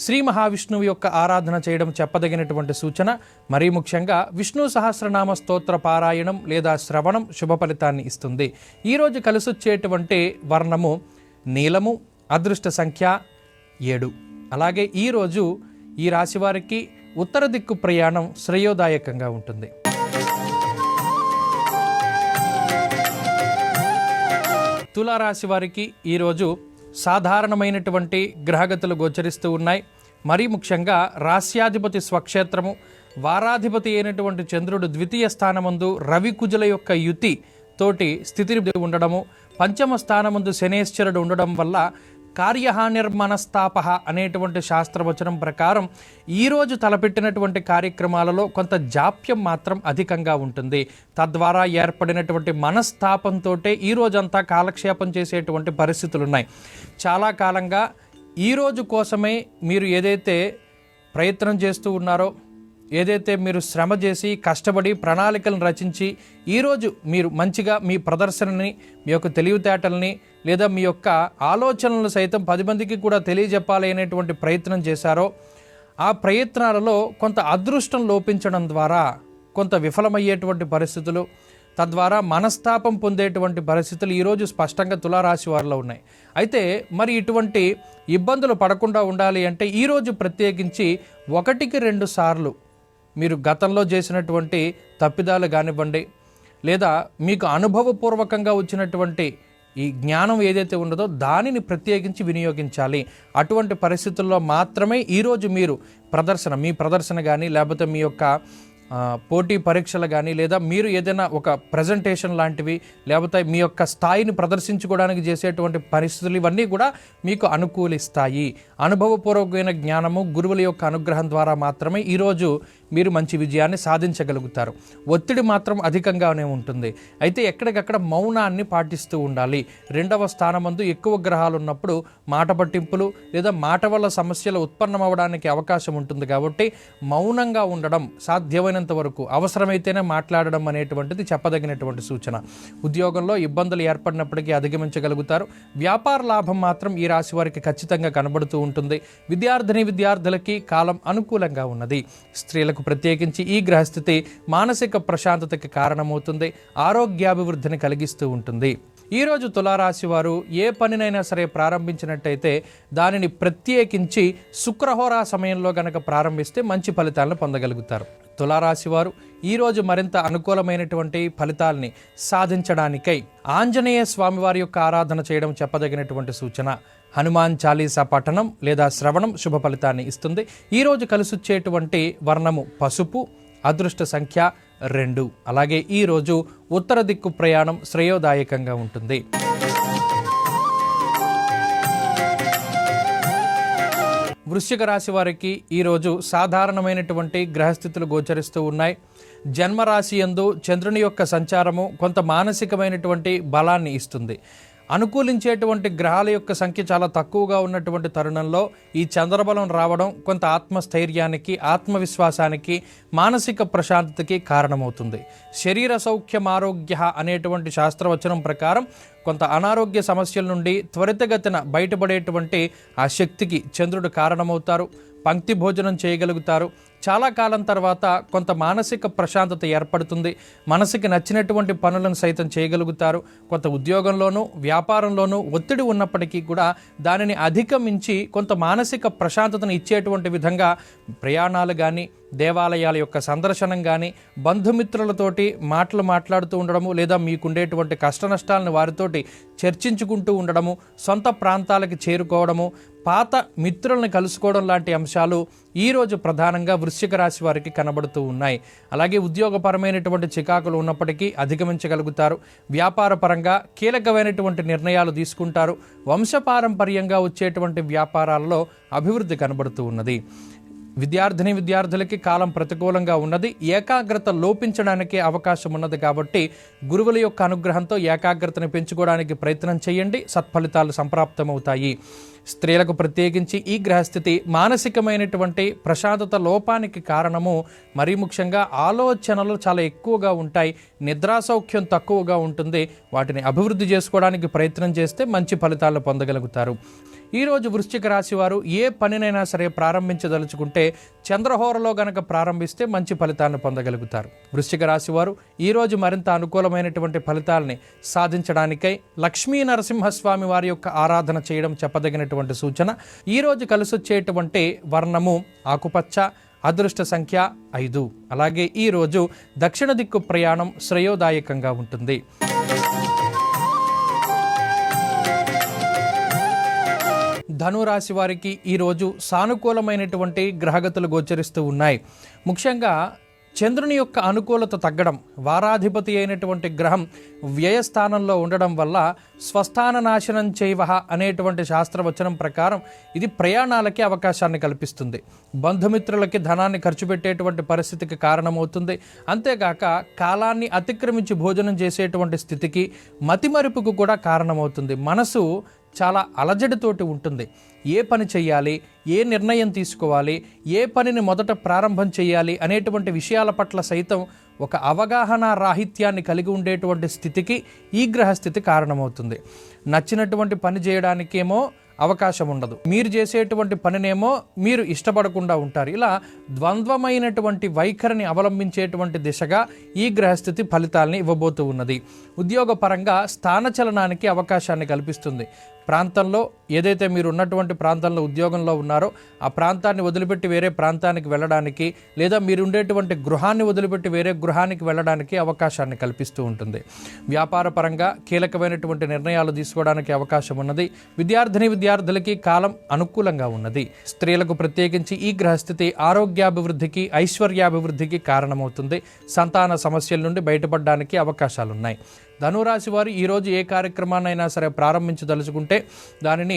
శ్రీ మహావిష్ణువు యొక్క ఆరాధన చేయడం చెప్పదగినటువంటి సూచన. మరీ ముఖ్యంగా విష్ణు సహస్రనామ స్తోత్ర పారాయణం లేదా శ్రవణం శుభ ఫలితాన్ని ఇస్తుంది. ఈరోజు కలిసొచ్చేటువంటి వర్ణము నీలము, అదృష్ట సంఖ్య 7. అలాగే ఈరోజు ఈ రాశి వారికి ఉత్తర దిక్కు ప్రయాణం శ్రేయోదాయకంగా ఉంటుంది. తులారాశి వారికి ఈరోజు సాధారణమైనటువంటి గ్రహగతులు గోచరిస్తూ ఉన్నాయి. మరీ ముఖ్యంగా రాస్యాధిపతి స్వక్షేత్రము, వారాధిపతి అయినటువంటి చంద్రుడు ద్వితీయ స్థానమందు రవి కుజుల యొక్క యుతి తోటి స్థితి ఉండడము, పంచమ స్థానమందు శనేశ్వరుడు ఉండడం వల్ల కార్యహానిర్మనస్తాప అనేటువంటి శాస్త్రవచనం ప్రకారం ఈరోజు తలపెట్టినటువంటి కార్యక్రమాలలో కొంత జాప్యం మాత్రం అధికంగా ఉంటుంది. తద్వారా ఏర్పడినటువంటి మనస్తాపంతో ఈరోజంతా కాలక్షేపం చేసేటువంటి పరిస్థితులు ఉన్నాయి. చాలా కాలంగా ఈరోజు కోసమే మీరు ఏదైతే ప్రయత్నం చేస్తూ ఉన్నారో, ఏదైతే మీరు శ్రమ చేసి కష్టపడి ప్రణాళికలను రచించి ఈరోజు మీరు మంచిగా మీ ప్రదర్శనని, మీ యొక్క తెలివితేటల్ని లేదా మీ యొక్క ఆలోచనలను సైతం 10 మందికి కూడా తెలియజెప్పాలి అనేటువంటి ప్రయత్నం చేశారో, ఆ ప్రయత్నాలలో కొంత అదృష్టం లోపించడం ద్వారా కొంత విఫలమయ్యేటువంటి పరిస్థితులు, తద్వారా మనస్తాపం పొందేటువంటి పరిస్థితులు ఈరోజు స్పష్టంగా తులారాశి వారిలో ఉన్నాయి. అయితే మరి ఇటువంటి ఇబ్బందులు పడకుండా ఉండాలి అంటే ఈరోజు ప్రత్యేకించి 1-2 సార్లు మీరు గతంలో చేసినటువంటి తప్పిదాలు కానివ్వండి, లేదా మీకు అనుభవపూర్వకంగా వచ్చినటువంటి ఈ జ్ఞానం ఏదైతే ఉన్నదో దానిని ప్రత్యేకించి వినియోగించాలి. అటువంటి పరిస్థితుల్లో మాత్రమే ఈరోజు మీరు మీ ప్రదర్శన కానీ, లేకపోతే మీ యొక్క పోటీ పరీక్షలు కానీ, లేదా మీరు ఏదైనా ఒక ప్రజెంటేషన్ లాంటివి, లేకపోతే మీ యొక్క స్థాయిని ప్రదర్శించుకోవడానికి చేసేటువంటి పరిస్థితులు ఇవన్నీ కూడా మీకు అనుకూలిస్తాయి. అనుభవపూర్వకమైన జ్ఞానము, గురువుల యొక్క అనుగ్రహం ద్వారా మాత్రమే ఈరోజు మీరు మంచి విజయాన్ని సాధించగలుగుతారు. ఒత్తిడి మాత్రం అధికంగానే ఉంటుంది. అయితే ఎక్కడికక్కడ మౌనాన్ని పాటిస్తూ ఉండాలి. 2వ స్థానమందు ఎక్కువ గ్రహాలు ఉన్నప్పుడు మాట పట్టింపులు లేదా మాట వల్ల సమస్యలు ఉత్పన్నమవడానికి అవకాశం ఉంటుంది. కాబట్టి మౌనంగా ఉండడం, సాధ్యమైనంత వరకు అవసరమైతేనే మాట్లాడడం అనేటువంటిది చెప్పదగినటువంటి సూచన. ఉద్యోగంలో ఇబ్బందులు ఏర్పడినప్పటికీ అధిగమించగలుగుతారు. వ్యాపార లాభం మాత్రం ఈ రాశి వారికి ఖచ్చితంగా కనబడుతూ ఉంటుంది. విద్యార్థులకి కాలం అనుకూలంగా ఉన్నది. స్త్రీలకు ప్రత్యేకించి ఈ గ్రహస్థితి మానసిక ప్రశాంతతకి కారణమవుతుంది, ఆరోగ్యాభివృద్ధిని కలిగిస్తూ ఉంటుంది. ఈరోజు తులారాశి వారు ఏ పనినైనా సరే ప్రారంభించినట్టయితే దానిని ప్రత్యేకించి శుక్రహోరా సమయంలో గనక ప్రారంభిస్తే మంచి ఫలితాలను పొందగలుగుతారు. తులారాశి వారు ఈరోజు మరింత అనుకూలమైనటువంటి ఫలితాలని సాధించడానికై ఆంజనేయ స్వామివారి యొక్క ఆరాధన చేయడం చెప్పదగినటువంటి సూచన. హనుమాన్ చాలీసా పఠనం లేదా శ్రవణం శుభ ఫలితాన్ని ఇస్తుంది. ఈరోజు కలిసొచ్చేటువంటి వర్ణము పసుపు, అదృష్ట సంఖ్య 2. అలాగే ఈరోజు ఉత్తర దిక్కు ప్రయాణం శ్రేయోదాయకంగా ఉంటుంది. వృశ్చిక రాశి వారికి ఈరోజు సాధారణమైనటువంటి గ్రహస్థితులు గోచరిస్తూ ఉన్నాయి. జన్మరాశి యందు చంద్రుని యొక్క సంచారము కొంత మానసికమైనటువంటి బలాన్ని ఇస్తుంది. అనుకూలించేటువంటి గ్రహాల యొక్క సంఖ్య చాలా తక్కువగా ఉన్నటువంటి తరుణంలో ఈ చంద్రబలం రావడం కొంత ఆత్మస్థైర్యానికి, ఆత్మవిశ్వాసానికి, మానసిక ప్రశాంతతకి కారణమవుతుంది. శరీర సౌఖ్యం ఆరోగ్య అనేటువంటి శాస్త్రవచనం ప్రకారం కొంత అనారోగ్య సమస్యల నుండి త్వరితగతిన బయటపడేటువంటి ఆ శక్తికి చంద్రుడు కారణమవుతారు. పంక్తి భోజనం చేయగలుగుతారు. చాలా కాలం తర్వాత కొంత మానసిక ప్రశాంతత ఏర్పడుతుంది. మనసుకి నచ్చినటువంటి పనులను సైతం చేయగలుగుతారు. కొంత ఉద్యోగంలోనూ వ్యాపారంలోనూ ఒత్తిడి ఉన్నప్పటికీ కూడా దానిని అధిగమించి కొంత మానసిక ప్రశాంతతను ఇచ్చేటువంటి విధంగా ప్రయాణాలు కానీ, దేవాలయాల యొక్క సందర్శనం కానీ, బంధుమిత్రులతోటి మాట్లాడుతూ ఉండడము, లేదా మీకుండేటువంటి కష్ట నష్టాలను వారితోటి చర్చించుకుంటూ ఉండడము, సొంత ప్రాంతాలకి చేరుకోవడము, పాత మిత్రులను కలుసుకోవడం లాంటి అంశాలు ఈరోజు ప్రధానంగా వృశ్చిక రాశి వారికి కనబడుతూ ఉన్నాయి. అలాగే ఉద్యోగపరమైనటువంటి చికాకులు ఉన్నప్పటికీ అధిగమించగలుగుతారు. వ్యాపార పరంగా కీలకమైనటువంటి నిర్ణయాలు తీసుకుంటారు. వంశపారంపర్యంగా వచ్చేటువంటి వ్యాపారాల్లో అభివృద్ధి కనబడుతూ ఉన్నది. విద్యార్థులకి కాలం ప్రతికూలంగా ఉన్నది. ఏకాగ్రత లోపించడానికి అవకాశం ఉన్నది. కాబట్టి గురువుల యొక్క అనుగ్రహంతో ఏకాగ్రతను పెంచుకోవడానికి ప్రయత్నం చేయండి. సత్ఫలితాలు సంప్రాప్తమవుతాయి. స్త్రీలకు ప్రత్యేకించి ఈ గ్రహస్థితి మానసికమైనటువంటి ప్రశాంతత లోపానికి కారణము. మరీ ముఖ్యంగా ఆలోచనలు చాలా ఎక్కువగా ఉంటాయి. నిద్రాసౌఖ్యం తక్కువగా ఉంటుంది. వాటిని అభివృద్ధి చేసుకోవడానికి ప్రయత్నం చేస్తే మంచి ఫలితాలు పొందగలుగుతారు. ఈరోజు వృశ్చిక రాశి వారు ఏ పనినైనా సరే ప్రారంభించదలుచుకుంటే చంద్రహోరలో గనక ప్రారంభిస్తే మంచి ఫలితాన్ని పొందగలుగుతారు. వృశ్చిక రాశి వారు ఈరోజు మరింత అనుకూలమైనటువంటి ఫలితాలని సాధించడానికై లక్ష్మీ నరసింహస్వామి వారి యొక్క ఆరాధన చేయడం చెప్పదగినటువంటి సూచన. ఈరోజు కలిసొచ్చేటువంటి వర్ణము ఆకుపచ్చ, అదృష్ట సంఖ్య 5. అలాగే ఈరోజు దక్షిణ దిక్కు ప్రయాణం శ్రేయోదాయకంగా ఉంటుంది. ధనురాశి వారికి ఈరోజు సానుకూలమైనటువంటి గ్రహగతులు గోచరిస్తూ ఉన్నాయి. ముఖ్యంగా చంద్రుని యొక్క అనుకూలత తగ్గడం, వారాధిపతి అయినటువంటి గ్రహం వ్యయస్థానంలో ఉండడం వల్ల స్వస్థాన నాశనం చేయవహ అనేటువంటి శాస్త్రవచనం ప్రకారం ఇది ప్రయాణాలకి అవకాశాన్ని కల్పిస్తుంది. బంధుమిత్రులకి ధనాన్ని ఖర్చు పెట్టేటువంటి పరిస్థితికి కారణమవుతుంది. అంతేగాక కాలాన్ని అతిక్రమించి భోజనం చేసేటువంటి స్థితికి, మతిమరుపుకు కూడా కారణమవుతుంది. మనసు చాలా అలజడితోటి ఉంటుంది. ఏ పని చేయాలి, ఏ నిర్ణయం తీసుకోవాలి, ఏ పనిని మొదట ప్రారంభం చేయాలి అనేటువంటి విషయాల పట్ల సైతం ఒక అవగాహన రాహిత్యాన్ని కలిగి ఉండేటువంటి స్థితికి ఈ గ్రహస్థితి కారణమవుతుంది. నచ్చినటువంటి పని చేయడానికేమో అవకాశం ఉండదు, మీరు చేసేటువంటి పనినేమో మీరు ఇష్టపడకుండా ఉంటారు. ఇలా ద్వంద్వమైనటువంటి వైఖరిని అవలంబించేటువంటి దిశగా ఈ గ్రహస్థితి ఫలితాలని ఇవ్వబోతూ ఉన్నది. ఉద్యోగపరంగా స్థానచలనానికి అవకాశాన్ని కల్పిస్తుంది. ప్రాంతంలో ఏదైతే మీరు ఉన్నటువంటి ప్రాంతంలో ఉద్యోగంలో ఉన్నారో ఆ ప్రాంతాన్ని వదిలిపెట్టి వేరే ప్రాంతానికి వెళ్ళడానికి, లేదా మీరు ఉండేటువంటి గృహాన్ని వదిలిపెట్టి వేరే గృహానికి వెళ్ళడానికి అవకాశాన్ని కల్పిస్తూ ఉంటుంది. వ్యాపార పరంగా కీలకమైనటువంటి నిర్ణయాలు తీసుకోవడానికి అవకాశం ఉన్నది. విద్యార్థులకి కాలం అనుకూలంగా ఉన్నది. స్త్రీలకు ప్రత్యేకించి ఈ గ్రహస్థితి ఆరోగ్యాభివృద్ధికి, ఐశ్వర్యాభివృద్ధికి కారణమవుతుంది. సంతాన సమస్యల నుండి బయటపడడానికి అవకాశాలున్నాయి. ధనురాశి వారు ఈరోజు ఏ కార్యక్రమాన్నైనా సరే ప్రారంభించదలుచుకుంటే దానిని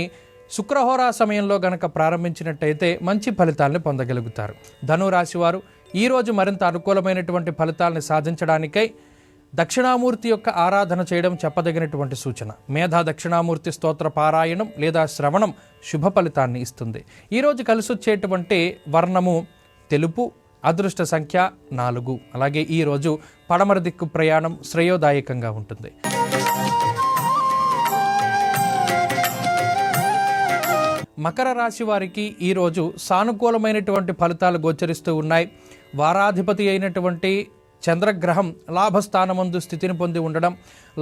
శుక్రహోరా సమయంలో గనక ప్రారంభించినట్టయితే మంచి ఫలితాలను పొందగలుగుతారు. ధనురాశి వారు ఈరోజు మరింత అనుకూలమైనటువంటి ఫలితాలను సాధించడానికై దక్షిణామూర్తి యొక్క ఆరాధన చేయడం చెప్పదగినటువంటి సూచన. మేధా దక్షిణామూర్తి స్తోత్ర పారాయణం లేదా శ్రవణం శుభ ఫలితాన్ని ఇస్తుంది. ఈరోజు కలిసొచ్చేటువంటి వర్ణము తెలుపు, అదృష్ట సంఖ్య 4. అలాగే ఈరోజు పడమర దిక్కు ప్రయాణం శ్రేయోదాయకంగా ఉంటుంది. మకర రాశి వారికి ఈరోజు సానుకూలమైనటువంటి ఫలితాలు గోచరిస్తూ ఉన్నాయి. వారాధిపతి అయినటువంటి చంద్రగ్రహం లాభస్థానమందు స్థితిని పొంది ఉండడం,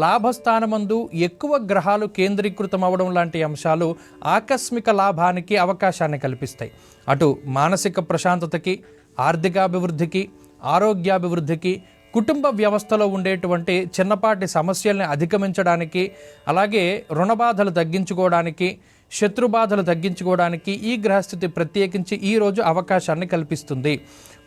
లాభస్థానమందు ఎక్కువ గ్రహాలు కేంద్రీకృతం అవ్వడం లాంటి అంశాలు ఆకస్మిక లాభానికి అవకాశాన్ని కల్పిస్తాయి. అటు మానసిక ప్రశాంతతకి, ఆర్థికాభివృద్ధికి, ఆరోగ్యాభివృద్ధికి, కుటుంబ వ్యవస్థలో ఉండేటువంటి చిన్నపాటి సమస్యల్ని అధిగమించడానికి, అలాగే రుణబాధలు తగ్గించుకోవడానికి, శత్రుబాధలు తగ్గించుకోవడానికి ఈ గ్రహస్థితి ప్రత్యేకించి ఈరోజు అవకాశాన్ని కల్పిస్తుంది.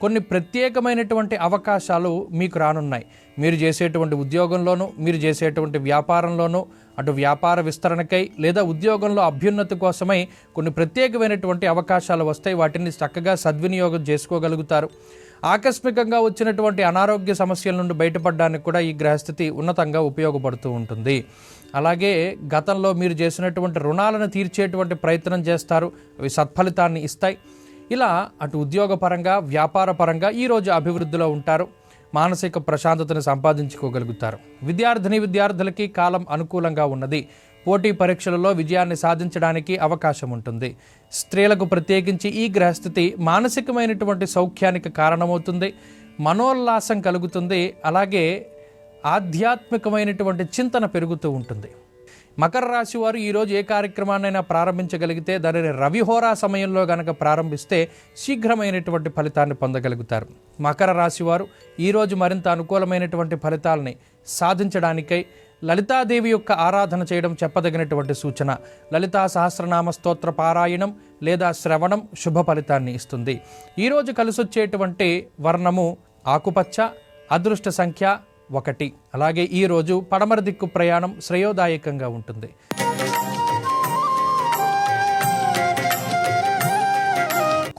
కొన్ని ప్రత్యేకమైనటువంటి అవకాశాలు మీకు రానున్నాయి. మీరు చేసేటువంటి ఉద్యోగంలోనూ, మీరు చేసేటువంటి వ్యాపారంలోనూ, అటు వ్యాపార విస్తరణకై లేదా ఉద్యోగంలో అభ్యున్నతి కోసమై కొన్ని ప్రత్యేకమైనటువంటి అవకాశాలు వస్తాయి. వాటిని చక్కగా సద్వినియోగం చేసుకోగలుగుతారు. ఆకస్మికంగా వచ్చినటువంటి అనారోగ్య సమస్యల నుండి బయటపడడానికి కూడా ఈ గ్రహస్థితి ఉన్నతంగా ఉపయోగపడుతూ ఉంటుంది. అలాగే గతంలో మీరు చేసినటువంటి రుణాలను తీర్చేటువంటి ప్రయత్నం చేస్తారు, అవి సత్ఫలితాన్ని ఇస్తాయి. ఇలా అటు ఉద్యోగపరంగా, వ్యాపార పరంగా ఈరోజు అభివృద్ధిలో ఉంటారు. మానసిక ప్రశాంతతను సంపాదించుకోగలుగుతారు. విద్యార్థులకి కాలం అనుకూలంగా ఉన్నది. పోటీ పరీక్షలలో విజయాన్ని సాధించడానికి అవకాశం ఉంటుంది. స్త్రీలకు ప్రత్యేకించి ఈ గ్రహస్థితి మానసికమైనటువంటి సౌఖ్యానికి కారణమవుతుంది. మనోల్లాసం కలుగుతుంది. అలాగే ఆధ్యాత్మికమైనటువంటి చింతన పెరుగుతూ ఉంటుంది. మకర రాశి వారు ఈరోజు ఏ కార్యక్రమాన్నైనా ప్రారంభించగలిగితే దానిని రవిహోరా సమయంలో గనక ప్రారంభిస్తే శీఘ్రమైనటువంటి ఫలితాన్ని పొందగలుగుతారు. మకర రాశి వారు ఈరోజు మరింత అనుకూలమైనటువంటి ఫలితాలని సాధించడానికై లలితాదేవి యొక్క ఆరాధన చేయడం చెప్పదగినటువంటి సూచన. లలితా సహస్రనామ స్తోత్ర పారాయణం లేదా శ్రవణం శుభ ఫలితాన్ని ఇస్తుంది. ఈరోజు కలిసొచ్చేటువంటి వర్ణము ఆకుపచ్చ, అదృష్ట సంఖ్య 1. అలాగే ఈరోజు పడమర దిక్కు ప్రయాణం శ్రేయోదాయకంగా ఉంటుంది.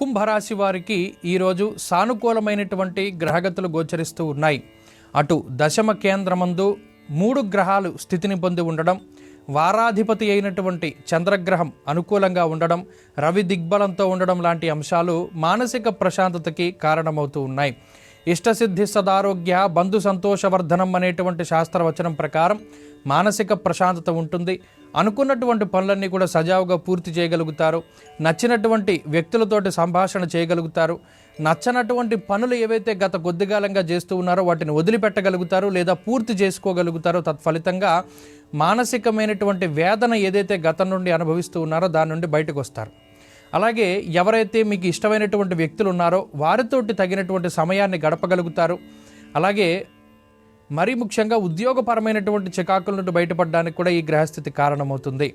కుంభరాశి వారికి ఈరోజు సానుకూలమైనటువంటి గ్రహగతులు గోచరిస్తూ ఉన్నాయి. అటు దశమ కేంద్రమందు 3 గ్రహాలు స్థితిని పొంది ఉండడం, వారాధిపతి అయినటువంటి చంద్రగ్రహం అనుకూలంగా ఉండడం, రవి దిగ్బలంతో ఉండడం లాంటి అంశాలు మానసిక ప్రశాంతతకి కారణమవుతూ ఉన్నాయి. ఇష్టసిద్ధి సదారోగ్య బంధు సంతోషవర్ధనం అనేటువంటి శాస్త్రవచనం ప్రకారం మానసిక ప్రశాంతత ఉంటుంది. అనుకున్నటువంటి పనులన్నీ కూడా సజావుగా పూర్తి చేయగలుగుతారు. నచ్చినటువంటి వ్యక్తులతోటి సంభాషణ చేయగలుగుతారు. నచ్చనటువంటి పనులు ఏవైతే గత కొద్దికాలంగా చేస్తూ ఉన్నారో వాటిని వదిలిపెట్టగలుగుతారు లేదా పూర్తి చేసుకోగలుగుతారో. తత్ఫలితంగా మానసికమైనటువంటి వేదన ఏదైతే గతం నుండి అనుభవిస్తూ ఉన్నారో దాని నుండి బయటకు వస్తారు. అలాగే ఎవరైతే మీకు ఇష్టమైనటువంటి వ్యక్తులు ఉన్నారో వారితోటి తగినటువంటి సమయాన్ని గడపగలుగుతారు. అలాగే మరీ ముఖ్యంగా ఉద్యోగపరమైనటువంటి చికాకుల నుండి బయటపడడానికి కూడా ఈ గ్రహస్థితి కారణమవుతుంది.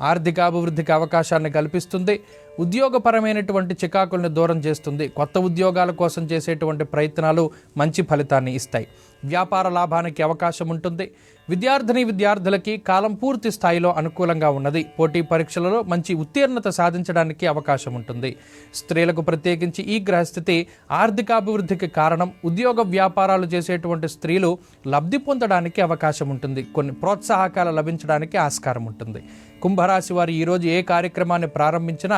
ఆర్థికాభివృద్ధికి అవకాశాన్ని కల్పిస్తుంది. ఉద్యోగపరమైనటువంటి చికాకుల్ని దూరం చేస్తుంది. కొత్త ఉద్యోగాల కోసం చేసేటువంటి ప్రయత్నాలు మంచి ఫలితాన్ని ఇస్తాయి. వ్యాపార లాభానికి అవకాశం ఉంటుంది. విద్యార్థులకి కాలం పూర్తి స్థాయిలో అనుకూలంగా ఉన్నది. పోటీ పరీక్షలలో మంచి ఉత్తీర్ణత సాధించడానికి అవకాశం ఉంటుంది. స్త్రీలకు ప్రత్యేకించి ఈ గ్రహస్థితి ఆర్థికాభివృద్ధికి కారణం. ఉద్యోగ వ్యాపారాలు చేసేటువంటి స్త్రీలు లబ్ధి పొందడానికి అవకాశం ఉంటుంది. కొన్ని ప్రోత్సాహకాలు లభించడానికి ఆస్కారం ఉంటుంది. కుంభరాశి వారు ఈరోజు ఏ కార్యక్రమాన్ని ప్రారంభించినా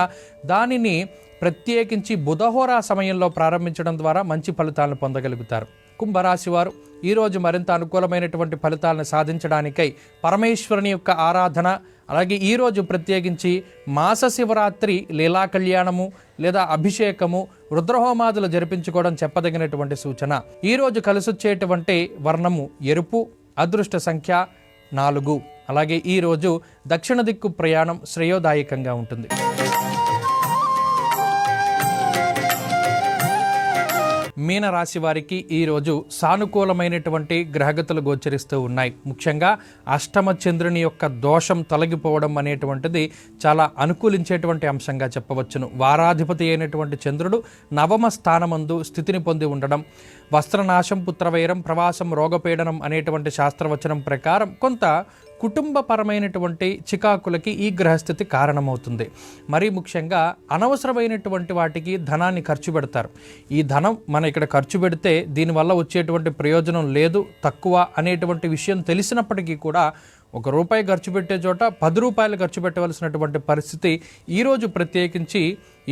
దానిని ప్రత్యేకించి బుధహోరా సమయంలో ప్రారంభించడం ద్వారా మంచి ఫలితాలను పొందగలుగుతారు. కుంభరాశి వారు ఈరోజు మరింత అనుకూలమైనటువంటి ఫలితాలను సాధించడానికై పరమేశ్వరుని యొక్క ఆరాధన, అలాగే ఈరోజు ప్రత్యేకించి మాస శివరాత్రి లీలా కళ్యాణము లేదా అభిషేకము, రుద్రహోమాదులు జరిపించుకోవడం చెప్పదగినటువంటి సూచన. ఈరోజు కలిసొచ్చేటువంటి వర్ణము ఎరుపు, అదృష్ట సంఖ్య 4. అలాగే ఈరోజు దక్షిణ దిక్కు ప్రయాణం శ్రేయోదాయకంగా ఉంటుంది. మీనరాశి వారికి ఈరోజు సానుకూలమైనటువంటి గ్రహగతులు గోచరిస్తూ ఉన్నాయి. ముఖ్యంగా అష్టమ చంద్రుని యొక్క దోషం తొలగిపోవడం అనేటువంటిది చాలా అనుకూలించేటువంటి అంశంగా చెప్పవచ్చును. వారాధిపతి అయినటువంటి చంద్రుడు నవమ స్థానమందు స్థితిని పొంది ఉండడం, వస్త్రనాశం, పుత్రవైరం, ప్రవాసం, రోగపీడనం అనేటువంటి శాస్త్రవచనం ప్రకారం కొంత కుటుంబపరమైనటువంటి చికాకులకి ఈ గ్రహస్థితి కారణమవుతుంది. మరీ ముఖ్యంగా అనవసరమైనటువంటి వాటికి ధనాన్ని ఖర్చు పెడతారు. ఈ ధనం మనం ఇక్కడ ఖర్చు పెడితే దీనివల్ల వచ్చేటువంటి ప్రయోజనం లేదు, తక్కువ అనేటువంటి విషయం తెలిసినప్పటికీ కూడా ₹1 ఖర్చు పెట్టే చోట ₹10 ఖర్చు పెట్టవలసినటువంటి పరిస్థితి ఈరోజు ప్రత్యేకించి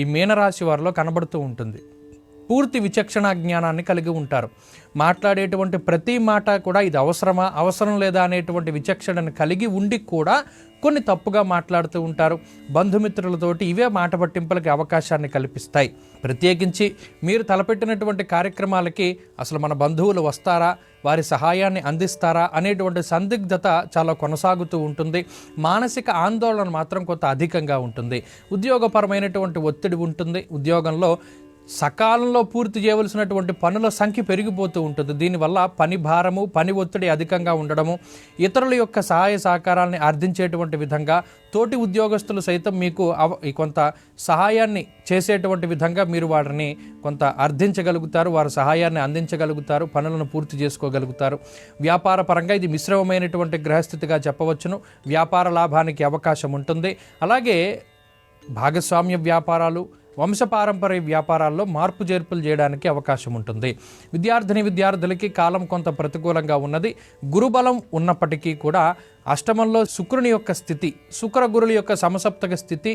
ఈ మీనరాశి వారిలో కనబడుతూ ఉంటుంది. పూర్తి విచక్షణ జ్ఞానాన్ని కలిగి ఉంటారు. మాట్లాడేటువంటి ప్రతి మాట కూడా ఇది అవసరమా, అవసరం లేదా అనేటువంటి విచక్షణను కలిగి ఉండి కూడా కొన్ని తప్పుగా మాట్లాడుతూ ఉంటారు. బంధుమిత్రులతోటి ఇవే మాట పట్టింపులకి అవకాశాన్ని కల్పిస్తాయి. ప్రత్యేకించి మీరు తలపెట్టినటువంటి కార్యక్రమాలకి అసలు మన బంధువులు వస్తారా, వారి సహాయాన్ని అందిస్తారా అనేటువంటి సందిగ్ధత చాలా కొనసాగుతూ ఉంటుంది. మానసిక ఆందోళన మాత్రం కొంత అధికంగా ఉంటుంది. ఉద్యోగపరమైనటువంటి ఒత్తిడి ఉంటుంది. ఉద్యోగంలో సకాలంలో పూర్తి చేయవలసినటువంటి పనుల సంఖ్య పెరిగిపోతూ ఉంటుంది. దీనివల్ల పని భారము, పని ఒత్తిడి అధికంగా ఉండడము, ఇతరుల యొక్క సహాయ సహకారాన్ని అర్థించేటువంటి విధంగా తోటి ఉద్యోగస్తులు సైతం మీకు కొంత సహాయాన్ని చేసేటువంటి విధంగా మీరు వారిని కొంత అర్థించగలుగుతారు, వారి సహాయాన్ని అందించగలుగుతారు, పనులను పూర్తి చేసుకోగలుగుతారు. వ్యాపార పరంగా ఇది మిశ్రమమైనటువంటి గ్రహస్థితిగా చెప్పవచ్చును. వ్యాపార లాభానికి అవకాశం ఉంటుంది. అలాగే భాగస్వామ్య వ్యాపారాలు, వంశపారంపర్య వ్యాపారాల్లో మార్పు చేర్పులు చేయడానికి అవకాశం ఉంటుంది. విద్యార్థులకి కాలం కొంత ప్రతికూలంగా ఉన్నది. గురుబలం ఉన్నప్పటికీ కూడా అష్టమంలో శుక్రుని యొక్క స్థితి, శుక్రగురుల యొక్క సమసప్తక స్థితి,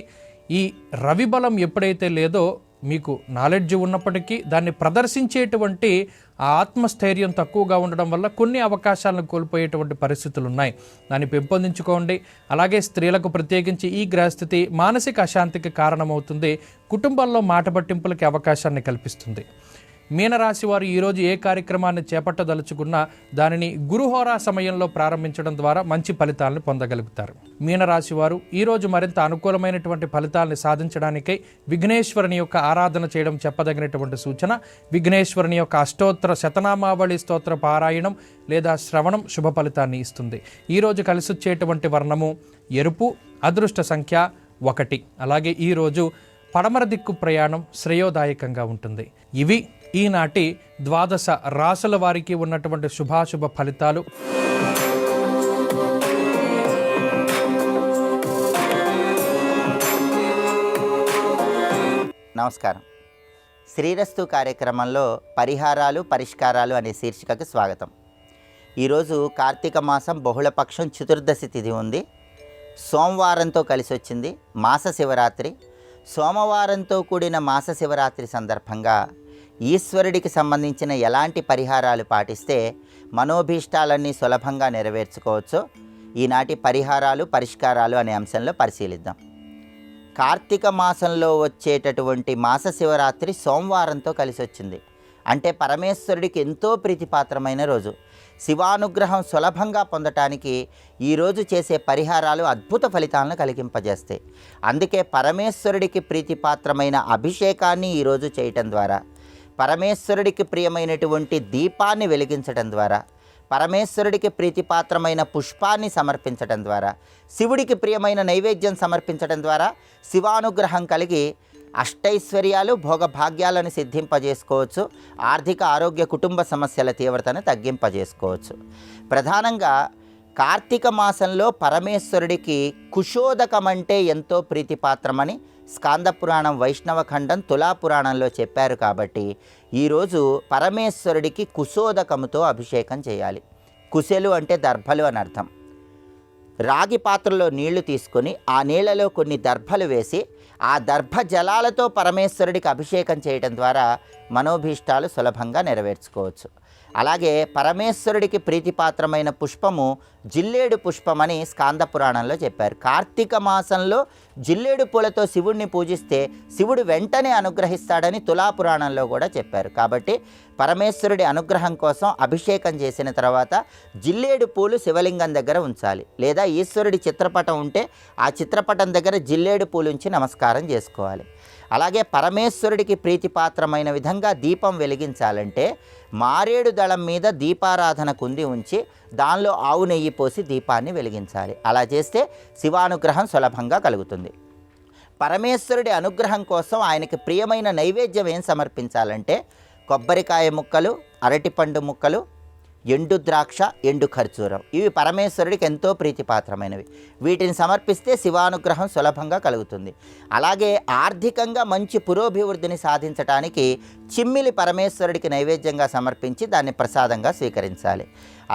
ఈ రవి బలం ఎప్పుడైతే లేదో మీకు నాలెడ్జ్ ఉన్నప్పటికీ దాన్ని ప్రదర్శించేటువంటి ఆ ఆత్మస్థైర్యం తక్కువగా ఉండడం వల్ల కొన్ని అవకాశాలను కోల్పోయేటువంటి పరిస్థితులు ఉన్నాయి. దాన్ని పెంపొందించుకోండి. అలాగే స్త్రీలకు ప్రత్యేకించి ఈ గ్రహస్థితి మానసిక అశాంతికి కారణమవుతుంది. కుటుంబంలో మాట పట్టింపులకి అవకాశాన్ని కల్పిస్తుంది. మీనరాశి వారు ఈరోజు ఏ కార్యక్రమాన్ని చేపట్టదలుచుకున్నా దానిని గురుహోరా సమయంలో ప్రారంభించడం ద్వారా మంచి ఫలితాలను పొందగలుగుతారు. మీనరాశి వారు ఈరోజు మరింత అనుకూలమైనటువంటి ఫలితాలను సాధించడానికై విఘ్నేశ్వరుని యొక్క ఆరాధన చేయడం చెప్పదగినటువంటి సూచన. విఘ్నేశ్వరుని యొక్క అష్టోత్తర శతనామావళి స్తోత్ర పారాయణం లేదా శ్రవణం శుభ ఫలితాన్ని ఇస్తుంది. ఈరోజు కలిసొచ్చేటువంటి వర్ణము ఎరుపు, అదృష్ట సంఖ్య 1. అలాగే ఈరోజు పడమర దిక్కు ప్రయాణం శ్రేయోదాయకంగా ఉంటుంది. ఇవి ఈనాటి 12 రాశుల వారికి ఉన్నటువంటి శుభాశుభ ఫలితాలు. నమస్కారం. శ్రీరస్తు కార్యక్రమంలో పరిహారాలు పరిష్కారాలు అనే శీర్షికకు స్వాగతం. ఈరోజు కార్తీక మాసం బహుళపక్షం చతుర్దశి తిథి ఉంది. సోమవారంతో కలిసి వచ్చింది మాస శివరాత్రి. సోమవారంతో కూడిన మాస శివరాత్రి సందర్భంగా ఈశ్వరుడికి సంబంధించిన ఎలాంటి పరిహారాలు పాటిస్తే మనోభీష్టాలన్నీ సులభంగా నెరవేర్చుకోవచ్చో ఈనాటి పరిహారాలు పరిష్కారాలు అనే అంశంలో పరిశీలిద్దాం. కార్తీక మాసంలో వచ్చేటటువంటి మాస శివరాత్రి సోమవారంతో కలిసి వచ్చింది. అంటే పరమేశ్వరుడికి ఎంతో ప్రీతిపాత్రమైన రోజు. శివానుగ్రహం సులభంగా పొందటానికి ఈరోజు చేసే పరిహారాలు అద్భుత ఫలితాలను కలిగింపజేస్తాయి. అందుకే పరమేశ్వరుడికి ప్రీతిపాత్రమైన అభిషేకాన్ని ఈరోజు చేయటం ద్వారా, పరమేశ్వరుడికి ప్రియమైనటువంటి దీపాన్ని వెలిగించడం ద్వారా, పరమేశ్వరుడికి ప్రీతిపాత్రమైన పుష్పాన్ని సమర్పించడం ద్వారా, శివుడికి ప్రియమైన నైవేద్యం సమర్పించడం ద్వారా శివానుగ్రహం కలిగి అష్టైశ్వర్యాలు భోగభాగ్యాలను సిద్ధింపజేసుకోవచ్చు. ఆర్థిక ఆరోగ్య కుటుంబ సమస్యల తీవ్రతను తగ్గింపజేసుకోవచ్చు. ప్రధానంగా కార్తీక మాసంలో పరమేశ్వరుడికి కుశోదకం అంటే ఎంతో ప్రీతిపాత్రమని స్కాంద పురాణం వైష్ణవ ఖండం తులాపురాణంలో చెప్పారు. కాబట్టి ఈరోజు పరమేశ్వరుడికి కుశోదకముతో అభిషేకం చేయాలి. కుశలు అంటే దర్భలు అని అర్థం. రాగి పాత్రలో నీళ్లు తీసుకొని ఆ నీళ్లలో కొన్ని దర్భలు వేసి ఆ దర్భ జలాలతో పరమేశ్వరుడికి అభిషేకం చేయడం ద్వారా మనోభీష్టాలు సులభంగా నెరవేర్చుకోవచ్చు. అలాగే పరమేశ్వరుడికి ప్రీతిపాత్రమైన పుష్పము జిల్లేడు పుష్పమని స్కాంద పురాణంలో చెప్పారు. కార్తీక మాసంలో జిల్లేడు పూలతో శివుడిని పూజిస్తే శివుడు వెంటనే అనుగ్రహిస్తాడని తులాపురాణంలో కూడా చెప్పారు. కాబట్టి పరమేశ్వరుడి అనుగ్రహం కోసం అభిషేకం చేసిన తర్వాత జిల్లేడు పూలు శివలింగం దగ్గర ఉంచాలి. లేదా ఈశ్వరుడి చిత్రపటం ఉంటే ఆ చిత్రపటం దగ్గర జిల్లేడు పూలు ఉంచి నమస్కారం చేసుకోవాలి. అలాగే పరమేశ్వరుడికి ప్రీతిపాత్రమైన విధంగా దీపం వెలిగించాలంటే మారేడు దళం మీద దీపారాధన కుంది ఉంచి దానిలో ఆవు నెయ్యి పోసి దీపాన్ని వెలిగించాలి. అలా చేస్తే శివానుగ్రహం సులభంగా కలుగుతుంది. పరమేశ్వరుడి అనుగ్రహం కోసం ఆయనకి ప్రియమైన నైవేద్యం ఏం సమర్పించాలంటే కొబ్బరికాయ ముక్కలు, అరటిపండు ముక్కలు, ఎండు ద్రాక్ష, ఎండు ఖర్జూరం. ఇవి పరమేశ్వరుడికి ఎంతో ప్రీతిపాత్రమైనవి. వీటిని సమర్పిస్తే శివానుగ్రహం సులభంగా కలుగుతుంది. అలాగే ఆర్థికంగా మంచి పురోభివృద్ధిని సాధించడానికి చిమ్మిలి పరమేశ్వరుడికి నైవేద్యంగా సమర్పించి దాన్ని ప్రసాదంగా స్వీకరించాలి.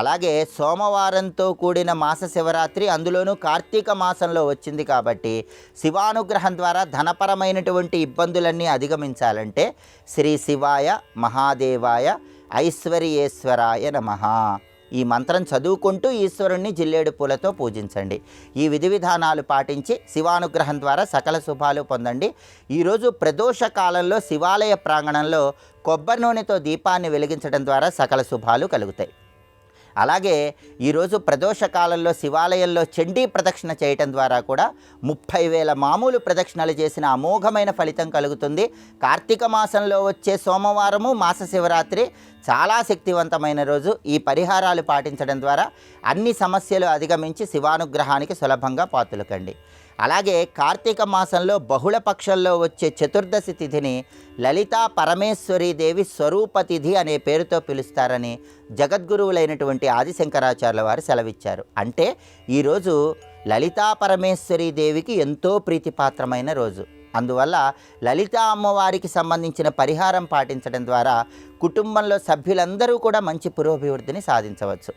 అలాగే సోమవారంతో కూడిన మాస శివరాత్రి, అందులోనూ కార్తీక మాసంలో వచ్చింది కాబట్టి శివానుగ్రహం ద్వారా ధనపరమైనటువంటి ఇబ్బందులన్నీ అధిగమించాలంటే శ్రీ శివాయ మహాదేవాయ ఐశ్వర్యేశ్వరాయ నమః ఈ మంత్రం చదువుకుంటూ ఈశ్వరుణ్ణి జిల్లేడు పూలతో పూజించండి. ఈ విధి విధానాలు పాటించి శివానుగ్రహం ద్వారా సకల శుభాలు పొందండి. ఈరోజు ప్రదోష కాలంలో శివాలయ ప్రాంగణంలో కొబ్బరి నూనెతో దీపాన్ని వెలిగించడం ద్వారా సకల శుభాలు కలుగుతాయి. అలాగే ఈరోజు ప్రదోష కాలంలో శివాలయంలో చండీ ప్రదక్షిణ చేయటం ద్వారా కూడా 30,000 మామూలు ప్రదక్షిణలు చేసిన అమోఘమైన ఫలితం కలుగుతుంది. కార్తీక మాసంలో వచ్చే సోమవారము మాస శివరాత్రి చాలా శక్తివంతమైన రోజు. ఈ పరిహారాలు పాటించడం ద్వారా అన్ని సమస్యలు అధిగమించి శివానుగ్రహానికి సులభంగా పాతులకండి. అలాగే కార్తీక మాసంలో బహుళ పక్షంలో వచ్చే చతుర్దశి తిథిని లలితా పరమేశ్వరీదేవి స్వరూప తిథి అనే పేరుతో పిలుస్తారని జగద్గురువులైనటువంటి ఆదిశంకరాచార్యుల వారు సెలవిచ్చారు. అంటే ఈరోజు లలితా పరమేశ్వరీదేవికి ఎంతో ప్రీతిపాత్రమైన రోజు. అందువల్ల లలితా అమ్మవారికి సంబంధించిన పరిహారం పాటించడం ద్వారా కుటుంబంలో సభ్యులందరూ కూడా మంచి పురోభివృద్ధిని సాధించవచ్చు.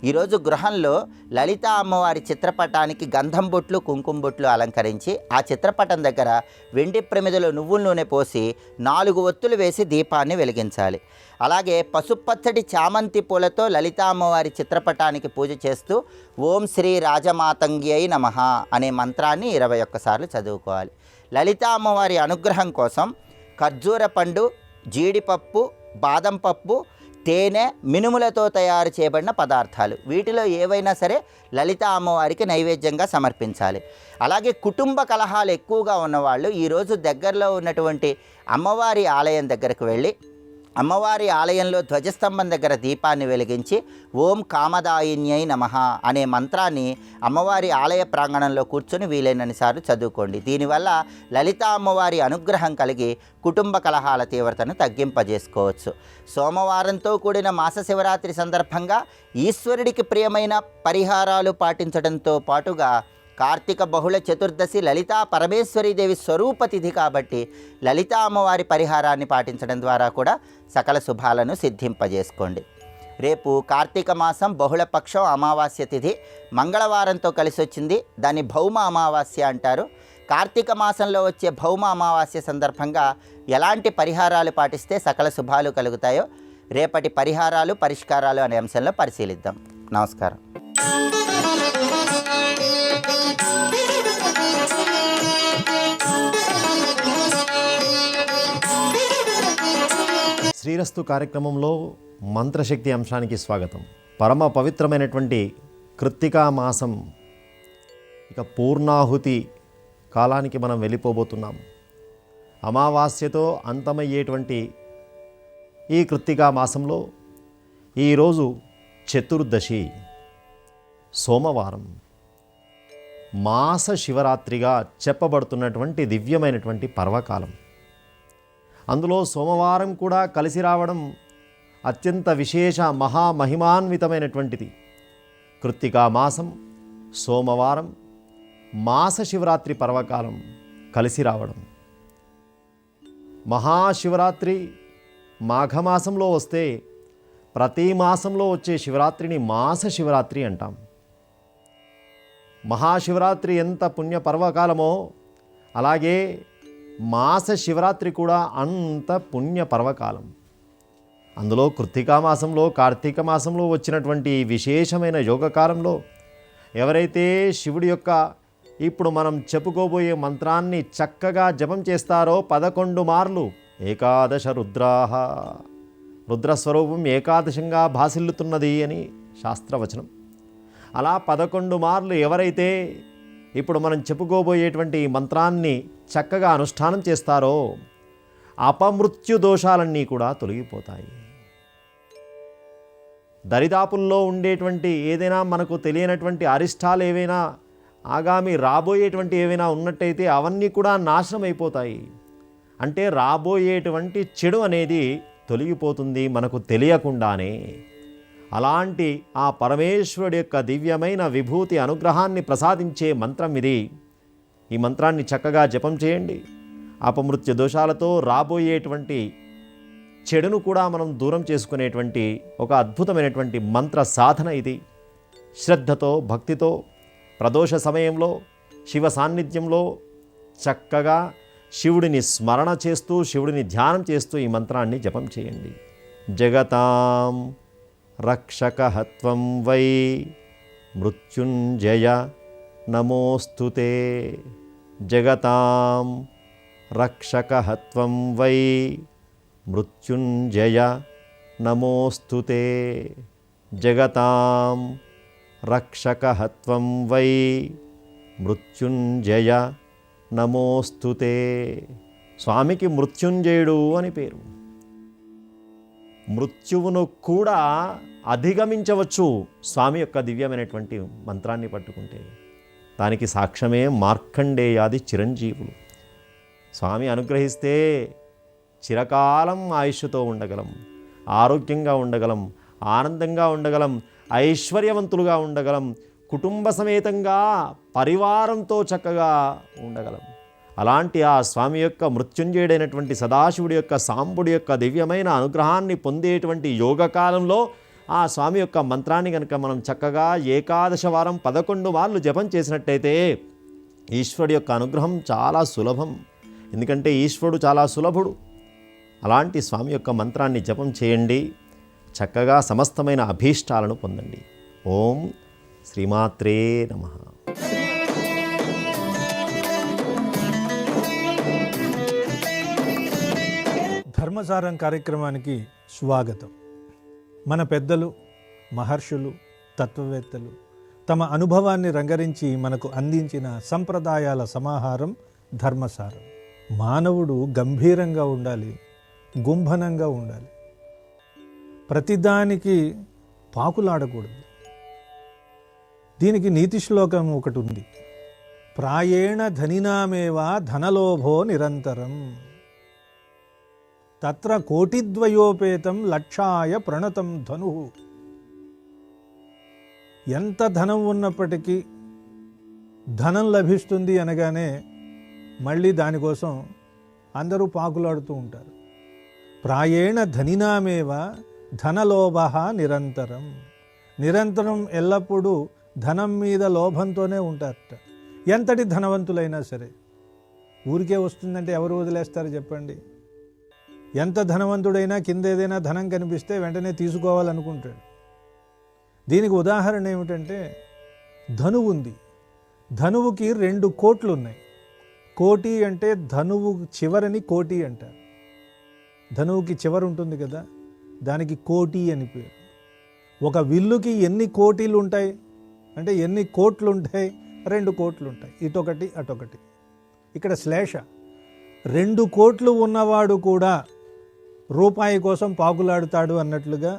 ఈరోజు గృహంలో లలితా అమ్మవారి చిత్రపటానికి గంధం బొట్లు, కుంకుమ బొట్లు అలంకరించి ఆ చిత్రపటం దగ్గర వెండి ప్రమిదలో నువ్వుల నూనె పోసి 4 ఒత్తులు వేసి దీపాన్ని వెలిగించాలి. అలాగే పసుపచ్చటి చామంతి పూలతో లలితా అమ్మవారి చిత్రపటానికి పూజ చేస్తూ ఓం శ్రీ రాజమాతంగ్యై నమః అనే మంత్రాన్ని 21 సార్లు చదువుకోవాలి. లలితా అమ్మవారి అనుగ్రహం కోసం ఖర్జూర పండు, జీడిపప్పు, బాదం పప్పు, తేనె, మినుములతో తయారు చేయబడిన పదార్థాలు వీటిలో ఏవైనా సరే లలితా అమ్మవారికి నైవేద్యంగా సమర్పించాలి. అలాగే కుటుంబ కలహాలు ఎక్కువగా ఉన్నవాళ్ళు ఈరోజు దగ్గరలో ఉన్నటువంటి అమ్మవారి ఆలయం దగ్గరకు వెళ్ళి అమ్మవారి ఆలయంలో ధ్వజస్తంభం దగ్గర దీపాన్ని వెలిగించి ఓం కామదాయిన్యై నమః అనే మంత్రాన్ని అమ్మవారి ఆలయ ప్రాంగణంలో కూర్చొని వీలైనన్ని సార్లు చదువుకోండి. దీనివల్ల లలితా అమ్మవారి అనుగ్రహం కలిగి కుటుంబ కలహాల తీవ్రతను తగ్గింపజేసుకోవచ్చు. సోమవారంతో కూడిన మాస శివరాత్రి సందర్భంగా ఈశ్వరుడికి ప్రియమైన పరిహారాలు పాటించడంతో పాటుగా కార్తీక బహుళ చతుర్దశి లలితా పరమేశ్వరీదేవి స్వరూప తిథి కాబట్టి లలితా అమ్మవారి పరిహారాన్ని పాటించడం ద్వారా కూడా సకల శుభాలను సిద్ధింపజేసుకోండి. రేపు కార్తీక మాసం బహుళపక్షం అమావాస్య తిథి మంగళవారంతో కలిసి వచ్చింది. దాన్ని భౌమ అమావాస్య అంటారు. కార్తీక మాసంలో వచ్చే భౌమ అమావాస్య సందర్భంగా ఎలాంటి పరిహారాలు పాటిస్తే సకల శుభాలు కలుగుతాయో రేపటి పరిహారాలు పరిష్కారాలు అనే అంశంలో పరిశీలిద్దాం. నమస్కారం. శ్రీరస్తు కార్యక్రమంలో మంత్రశక్తి అంశానికి స్వాగతం. పరమ పవిత్రమైనటువంటి కృత్తికా మాసం ఇక పూర్ణాహుతి కాలానికి మనం వెళ్ళిపోబోతున్నాం. అమావాస్యతో అంతమయ్యేటువంటి ఈ కృత్తికా మాసంలో ఈరోజు చతుర్దశి సోమవారం మాస శివరాత్రిగా చెప్పబడుతున్నటువంటి దివ్యమైనటువంటి పర్వకాలం. అందులో సోమవారం కూడా కలిసి రావడం అత్యంత విశేష మహామహిమాన్వితమైనటువంటిది. కృత్తికా మాసం, సోమవారం, మాస శివరాత్రి పర్వకాలం కలిసి రావడం. మహాశివరాత్రి మాఘమాసంలో వస్తే ప్రతి మాసంలో వచ్చే శివరాత్రిని మాస శివరాత్రి అంటాం. మహాశివరాత్రి ఎంత పుణ్య పర్వకాలమో అలాగే మాస శివరాత్రి కూడా అంత పుణ్య పర్వకాలం. అందులో కృత్తికా మాసంలో కార్తీక మాసంలో వచ్చినటువంటి విశేషమైన యోగకాలంలో ఎవరైతే శివుడి యొక్క ఇప్పుడు మనం చెప్పుకోబోయే మంత్రాన్ని చక్కగా జపం చేస్తారో 11 మార్లు ఏకాదశ రుద్రాహ, రుద్రస్వరూపం ఏకాదశంగా భాసిల్లుతున్నది అని శాస్త్రవచనం. అలా 11 మార్లు ఎవరైతే ఇప్పుడు మనం చెప్పుకోబోయేటువంటి మంత్రాన్ని చక్కగా అనుష్ఠానం చేస్తారో అపమృత్యు దోషాలన్నీ కూడా తొలగిపోతాయి. దరిదాపుల్లో ఉండేటువంటి ఏదైనా మనకు తెలియనటువంటి అరిష్టాలు ఏవైనా ఆగామి రాబోయేటువంటి ఏవైనా ఉన్నట్టయితే అవన్నీ కూడా నాశనం అయిపోతాయి. అంటే రాబోయేటువంటి చెడు అనేది తొలగిపోతుంది మనకు తెలియకుండానే. అలాంటి ఆ పరమేశ్వరుడి యొక్క దివ్యమైన విభూతి అనుగ్రహాన్ని ప్రసాదించే మంత్రం ఇది. ఈ మంత్రాన్ని చక్కగా జపం చేయండి. అపమృత్యు దోషాలతో రాబోయేటువంటి చెడును కూడా మనం దూరం చేసుకునేటువంటి ఒక అద్భుతమైనటువంటి మంత్ర సాధన ఇది. శ్రద్ధతో భక్తితో ప్రదోష సమయంలో శివ సాన్నిధ్యంలో చక్కగా శివుడిని స్మరణ చేస్తూ శివుడిని ధ్యానం చేస్తూ ఈ మంత్రాన్ని జపం చేయండి. జగతాం రక్షకహత్వం వై మృత్యుంజయ నమోస్తుతే. జగతాం రక్షకహత్వం వై మృత్యుంజయ నమోస్తుతే. జగతాం రక్షకహత్వం వై మృత్యుంజయ నమోస్తుతే. స్వామికి మృత్యుంజయుడు అని పేరు. మృత్యువును కూడా అధిగమించవచ్చు స్వామి యొక్క దివ్యమైనటువంటి మంత్రాన్ని పట్టుకుంటే. దానికి సాక్ష్యమే మార్కండేయాది చిరంజీవులు. స్వామి అనుగ్రహిస్తే చిరకాలం ఆయుష్తో ఉండగలం, ఆరోగ్యంగా ఉండగలం, ఆనందంగా ఉండగలం, ఐశ్వర్యవంతులుగా ఉండగలం, కుటుంబ సమేతంగా పరివారంతో చక్కగా ఉండగలం. అలాంటి ఆ స్వామి యొక్క మృత్యుంజయుడైనటువంటి సదాశివుడి యొక్క సాంబుడి యొక్క దివ్యమైన అనుగ్రహాన్ని పొందేటువంటి యోగకాలంలో ఆ స్వామి యొక్క మంత్రాన్ని కనుక మనం చక్కగా ఏకాదశ వారం 11 మార్లు జపం చేసినట్టయితే ఈశ్వరుడి యొక్క అనుగ్రహం చాలా సులభం. ఎందుకంటే ఈశ్వరుడు చాలా సులభుడు. అలాంటి స్వామి యొక్క మంత్రాన్ని జపం చేయండి. చక్కగా సమస్తమైన అభీష్టాలను పొందండి. ఓం శ్రీమాత్రే నమః. ధర్మసారం కార్యక్రమానికి స్వాగతం. మన పెద్దలు, మహర్షులు, తత్వవేత్తలు తమ అనుభవాన్ని రంగరించి మనకు అందించిన సంప్రదాయాల సమాహారం ధర్మసారం. మానవుడు గంభీరంగా ఉండాలి, గుంభనంగా ఉండాలి. ప్రతిదానికి పాకులాడకూడదు. దీనికి నీతి శ్లోకం ఒకటి ఉంది. ప్రాయేణ ధనినామేవా ధనలోభో నిరంతరం తత్ర కోటిద్వయోపేతం లక్షాయ ప్రణతం ధను. ఎంత ధనం ఉన్నప్పటికీ ధనం లభిస్తుంది అనగానే మళ్ళీ దానికోసం అందరూ పాకులాడుతూ ఉంటారు. ప్రాయేణ ధనినామేవ ధనలోభ నిరంతరం. నిరంతరం ఎల్లప్పుడూ ధనం మీద లోభంతోనే ఉంటారట. ఎంతటి ధనవంతులైనా సరే ఊరికే వస్తుందంటే ఎవరు వదిలేస్తారు చెప్పండి? ఎంత ధనవంతుడైనా కింద ఏదైనా ధనం కనిపిస్తే వెంటనే తీసుకోవాలనుకుంటాడు. దీనికి ఉదాహరణ ఏమిటంటే, ధనువు ఉంది. ధనువుకి 2 కోట్లు ఉన్నాయి. కోటి అంటే ధనువు చివరని కోటి అంటారు. ధనువుకి చివర ఉంటుంది కదా, దానికి కోటి అని పేరు. ఒక విల్లుకి ఎన్ని కోటీలు ఉంటాయి అంటే ఎన్ని కోట్లు ఉంటాయి? 2 కోట్లు ఉంటాయి. ఇటొకటి అటొకటి. ఇక్కడ శ్లేష. 2 కోట్లు ఉన్నవాడు కూడా రూపాయి కోసం పాకులాడుతాడు అన్నట్లుగా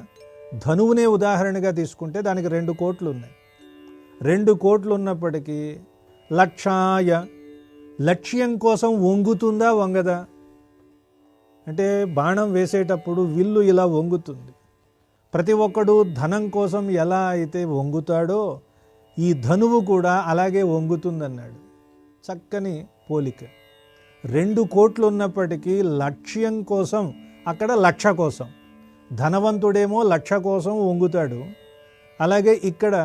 ధనువునే ఉదాహరణగా తీసుకుంటే దానికి 2 కోట్లు ఉన్నాయి. 2 కోట్లు ఉన్నప్పటికీ లక్షాయ, లక్ష్యం కోసం వంగుతుందా వంగదా? అంటే బాణం వేసేటప్పుడు విల్లు ఇలా వంగుతుంది. ప్రతి ఒక్కడు ధనం కోసం ఎలా అయితే వంగుతాడో ఈ ధనువు కూడా అలాగే వంగుతుందన్నాడు. చక్కని పోలిక. 2 కోట్లు ఉన్నప్పటికీ లక్ష్యం కోసం, అక్కడ లక్ష కోసం. ధనవంతుడేమో లక్ష కోసం వంగుతాడు, అలాగే ఇక్కడ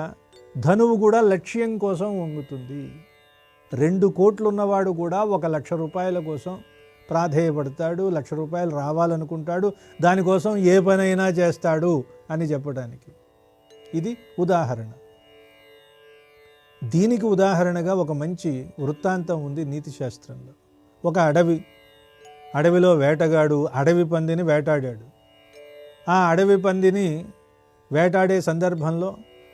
ధనువు కూడా లక్ష్యం కోసం వంగుతుంది. 2 కోట్లు ఉన్నవాడు కూడా 1,00,000 రూపాయల కోసం ప్రాధేయపడతాడు, 1,00,000 రూపాయలు రావాలనుకుంటాడు, దానికోసం ఏ పనైనా చేస్తాడు అని చెప్పడానికి ఇది ఉదాహరణ. దీనికి ఉదాహరణగా ఒక మంచి వృత్తాంతం ఉంది నీతి శాస్త్రంలో. ఒక అడవిలో వేటగాడు అడవి పందిని వేటాడాడు. ఆ అడవి పందిని వేటాడే సందర్భంలో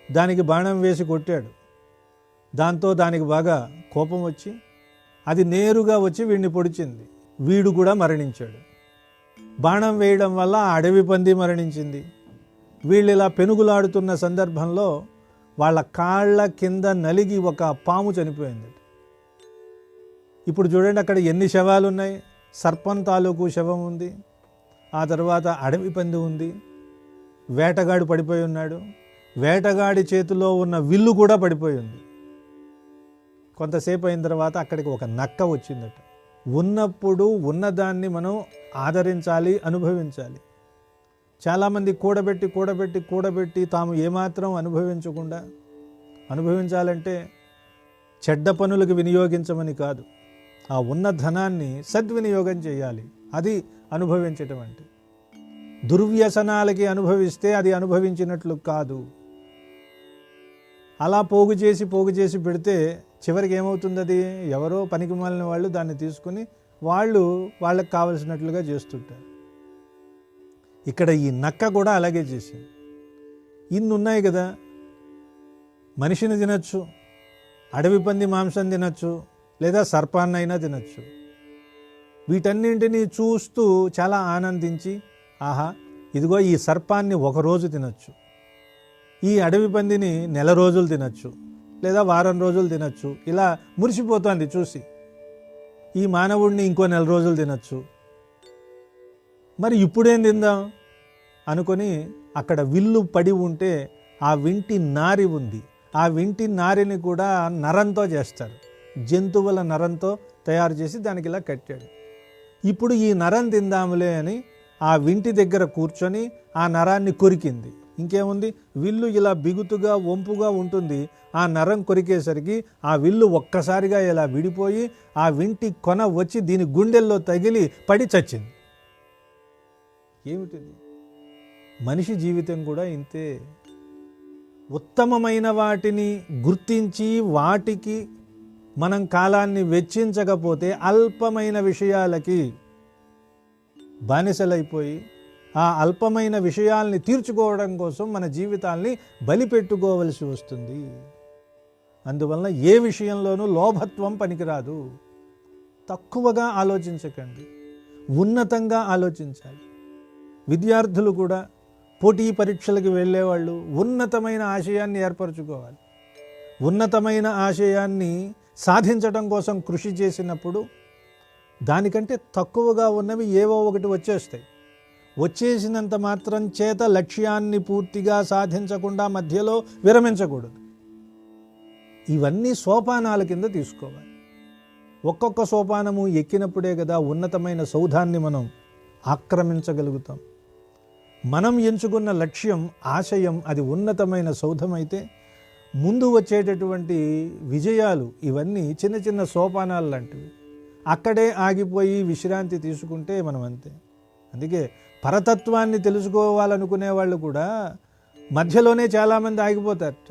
దానికి బాణం వేసి కొట్టాడు. దాంతో దానికి బాగా కోపం వచ్చి అది నేరుగా వచ్చి వీడిని పొడిచింది. వీడు కూడా మరణించాడు. బాణం వేయడం వల్ల ఆ అడవి పంది మరణించింది. వీళ్ళు ఇలా పెనుగులాడుతున్న సందర్భంలో వాళ్ళ కాళ్ళ కింద నలిగి ఒక పాము చనిపోయింది. ఇప్పుడు చూడండి, అక్కడ ఎన్ని శవాలు ఉన్నాయి. సర్పం తాలూకు శవం ఉంది, ఆ తర్వాత అడవి పంది ఉంది, వేటగాడు పడిపోయి ఉన్నాడు, వేటగాడి చేతిలో ఉన్న విల్లు కూడా పడిపోయి ఉంది. కొంతసేపు అయిన తర్వాత అక్కడికి ఒక నక్క వచ్చిందట. ఉన్నప్పుడు ఉన్నదాన్ని మనం ఆదరించాలి, అనుభవించాలి. చాలామంది కూడబెట్టి తాము ఏమాత్రం అనుభవించకుండా, అనుభవించాలంటే చెడ్డ పనులకు వినియోగించమని కాదు, ఆ ఉన్న ధనాన్ని సద్వినియోగం చేయాలి. అది అనుభవించటం అంటే. దుర్వ్యసనాలకి అనుభవిస్తే అది అనుభవించినట్లు కాదు. అలా పోగు చేసి పెడితే చివరికి ఏమవుతుంది? అది ఎవరో పనికి మాలిన వాళ్ళు దాన్ని తీసుకుని వాళ్ళకి కావలసినట్లుగా చేస్తుంటారు. ఇక్కడ ఈ నక్క కూడా అలాగే చేసింది. ఇన్ని ఉన్నాయి కదా, మనిషిని తినచ్చు, అడవి పంది మాంసం తినచ్చు, లేదా సర్పాన్నైనా తినచ్చు. వీటన్నింటినీ చూస్తూ చాలా ఆనందించి, ఆహా ఇదిగో ఈ సర్పాన్ని 1 రోజు తినచ్చు, ఈ అడవి పందిని 1 నెల రోజులు తినచ్చు, లేదా వారం రోజులు తినచ్చు. ఇలా మురిసిపోతుంది చూసి. ఈ మానవుడిని ఇంకో 1 నెల రోజులు తినచ్చు. మరి ఇప్పుడేం తిందాం అనుకొని అక్కడ విల్లు పడి ఉంటే ఆ వింటి నారి ఉంది. ఆ వింటి నారిని కూడా నరంతో చేస్తారు. జంతువుల నరంతో తయారు చేసి దానికి ఇలా కట్టాడు. ఇప్పుడు ఈ నరం తిందాములే అని ఆ వింటి దగ్గర కూర్చొని ఆ నరాన్ని కొరికింది. ఇంకేముంది, విల్లు ఇలా బిగుతుగా వంపుగా ఉంటుంది. ఆ నరం కొరికేసరికి ఆ విల్లు ఒక్కసారిగా ఇలా విడిపోయి ఆ వింటి కొన వచ్చి దీని గుండెల్లో తగిలి పడి చచ్చింది. ఏమిటిది? మనిషి జీవితం కూడా ఇంతే. ఉత్తమమైన వాటిని గుర్తించి వాటికి మనం కాలాన్ని వెచ్చించకపోతే అల్పమైన విషయాలకి బానిసలైపోయి ఆ అల్పమైన విషయాల్ని తీర్చుకోవడం కోసం మన జీవితాల్ని బలిపెట్టుకోవలసి వస్తుంది. అందువలన ఏ విషయంలోనూ లోభత్వం పనికిరాదు. తక్కువగా ఆలోచించకండి, ఉన్నతంగా ఆలోచించాలి. విద్యార్థులు కూడా పోటీ పరీక్షలకు వెళ్ళేవాళ్ళు ఉన్నతమైన ఆశయాన్ని ఏర్పరచుకోవాలి. ఉన్నతమైన ఆశయాన్ని సాధించడం కోసం కృషి చేసినప్పుడు దానికంటే తక్కువగా ఉన్నవి ఏవో ఒకటి వచ్చేస్తాయి. వచ్చేసినంత మాత్రం చేత లక్ష్యాన్ని పూర్తిగా సాధించకుండా మధ్యలో విరమించకూడదు. ఇవన్నీ సోపానాల కింద తీసుకోవాలి. ఒక్కొక్క సోపానము ఎక్కినప్పుడే కదా ఉన్నతమైన సౌధాన్ని మనం ఆక్రమించగలుగుతాం. మనం ఎంచుకున్న లక్ష్యం, ఆశయం అది ఉన్నతమైన సౌధమైతే ముందు వచ్చేటటువంటి విజయాలు ఇవన్నీ చిన్న చిన్న సోపానాలు లాంటివి. అక్కడే ఆగిపోయి విశ్రాంతి తీసుకుంటే మనం అంతే. అందుకే పరతత్వాన్ని తెలుసుకోవాలనుకునే వాళ్ళు కూడా మధ్యలోనే చాలామంది ఆగిపోతారట.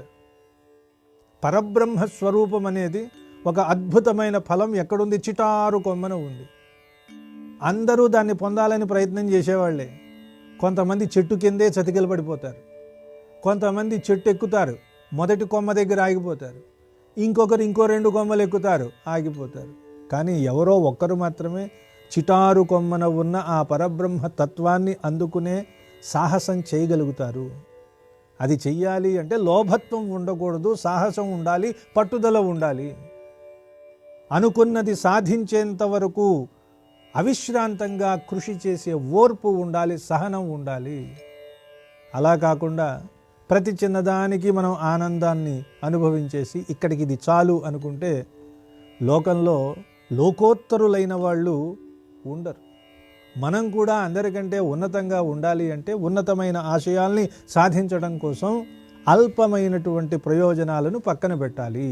పరబ్రహ్మ స్వరూపం అనేది ఒక అద్భుతమైన ఫలం ఎక్కడుంది? చిటారు కొమ్మన ఉంది. అందరూ దాన్ని పొందాలని ప్రయత్నం చేసేవాళ్ళే. కొంతమంది చెట్టు కిందే చతికిల పడిపోతారు, కొంతమంది చెట్టు ఎక్కుతారు, మొదటి కొమ్మ దగ్గర ఆగిపోతారు, ఇంకొకరు ఇంకో 2 కొమ్మలు ఎక్కుతారు, ఆగిపోతారు. కానీ ఎవరో ఒక్కరు మాత్రమే చిటారు కొమ్మన ఉన్న ఆ పరబ్రహ్మ తత్వాన్ని అందుకునే సాహసం చేయగలుగుతారు. అది చెయ్యాలి అంటే లోభత్వం ఉండకూడదు, సాహసం ఉండాలి, పట్టుదల ఉండాలి. అనుకున్నది సాధించేంత వరకు అవిశ్రాంతంగా కృషి చేసే ఓర్పు ఉండాలి, సహనం ఉండాలి. అలా కాకుండా ప్రతి చిన్నదానికి మనం ఆనందాన్ని అనుభవించేసి ఇక్కడికి ఇది చాలు అనుకుంటే లోకంలో లోకోత్తరులైన వాళ్ళు ఉండరు. మనం కూడా అందరికంటే ఉన్నతంగా ఉండాలి అంటే ఉన్నతమైన ఆశయాల్ని సాధించడం కోసం అల్పమైనటువంటి ప్రయోజనాలను పక్కన పెట్టాలి.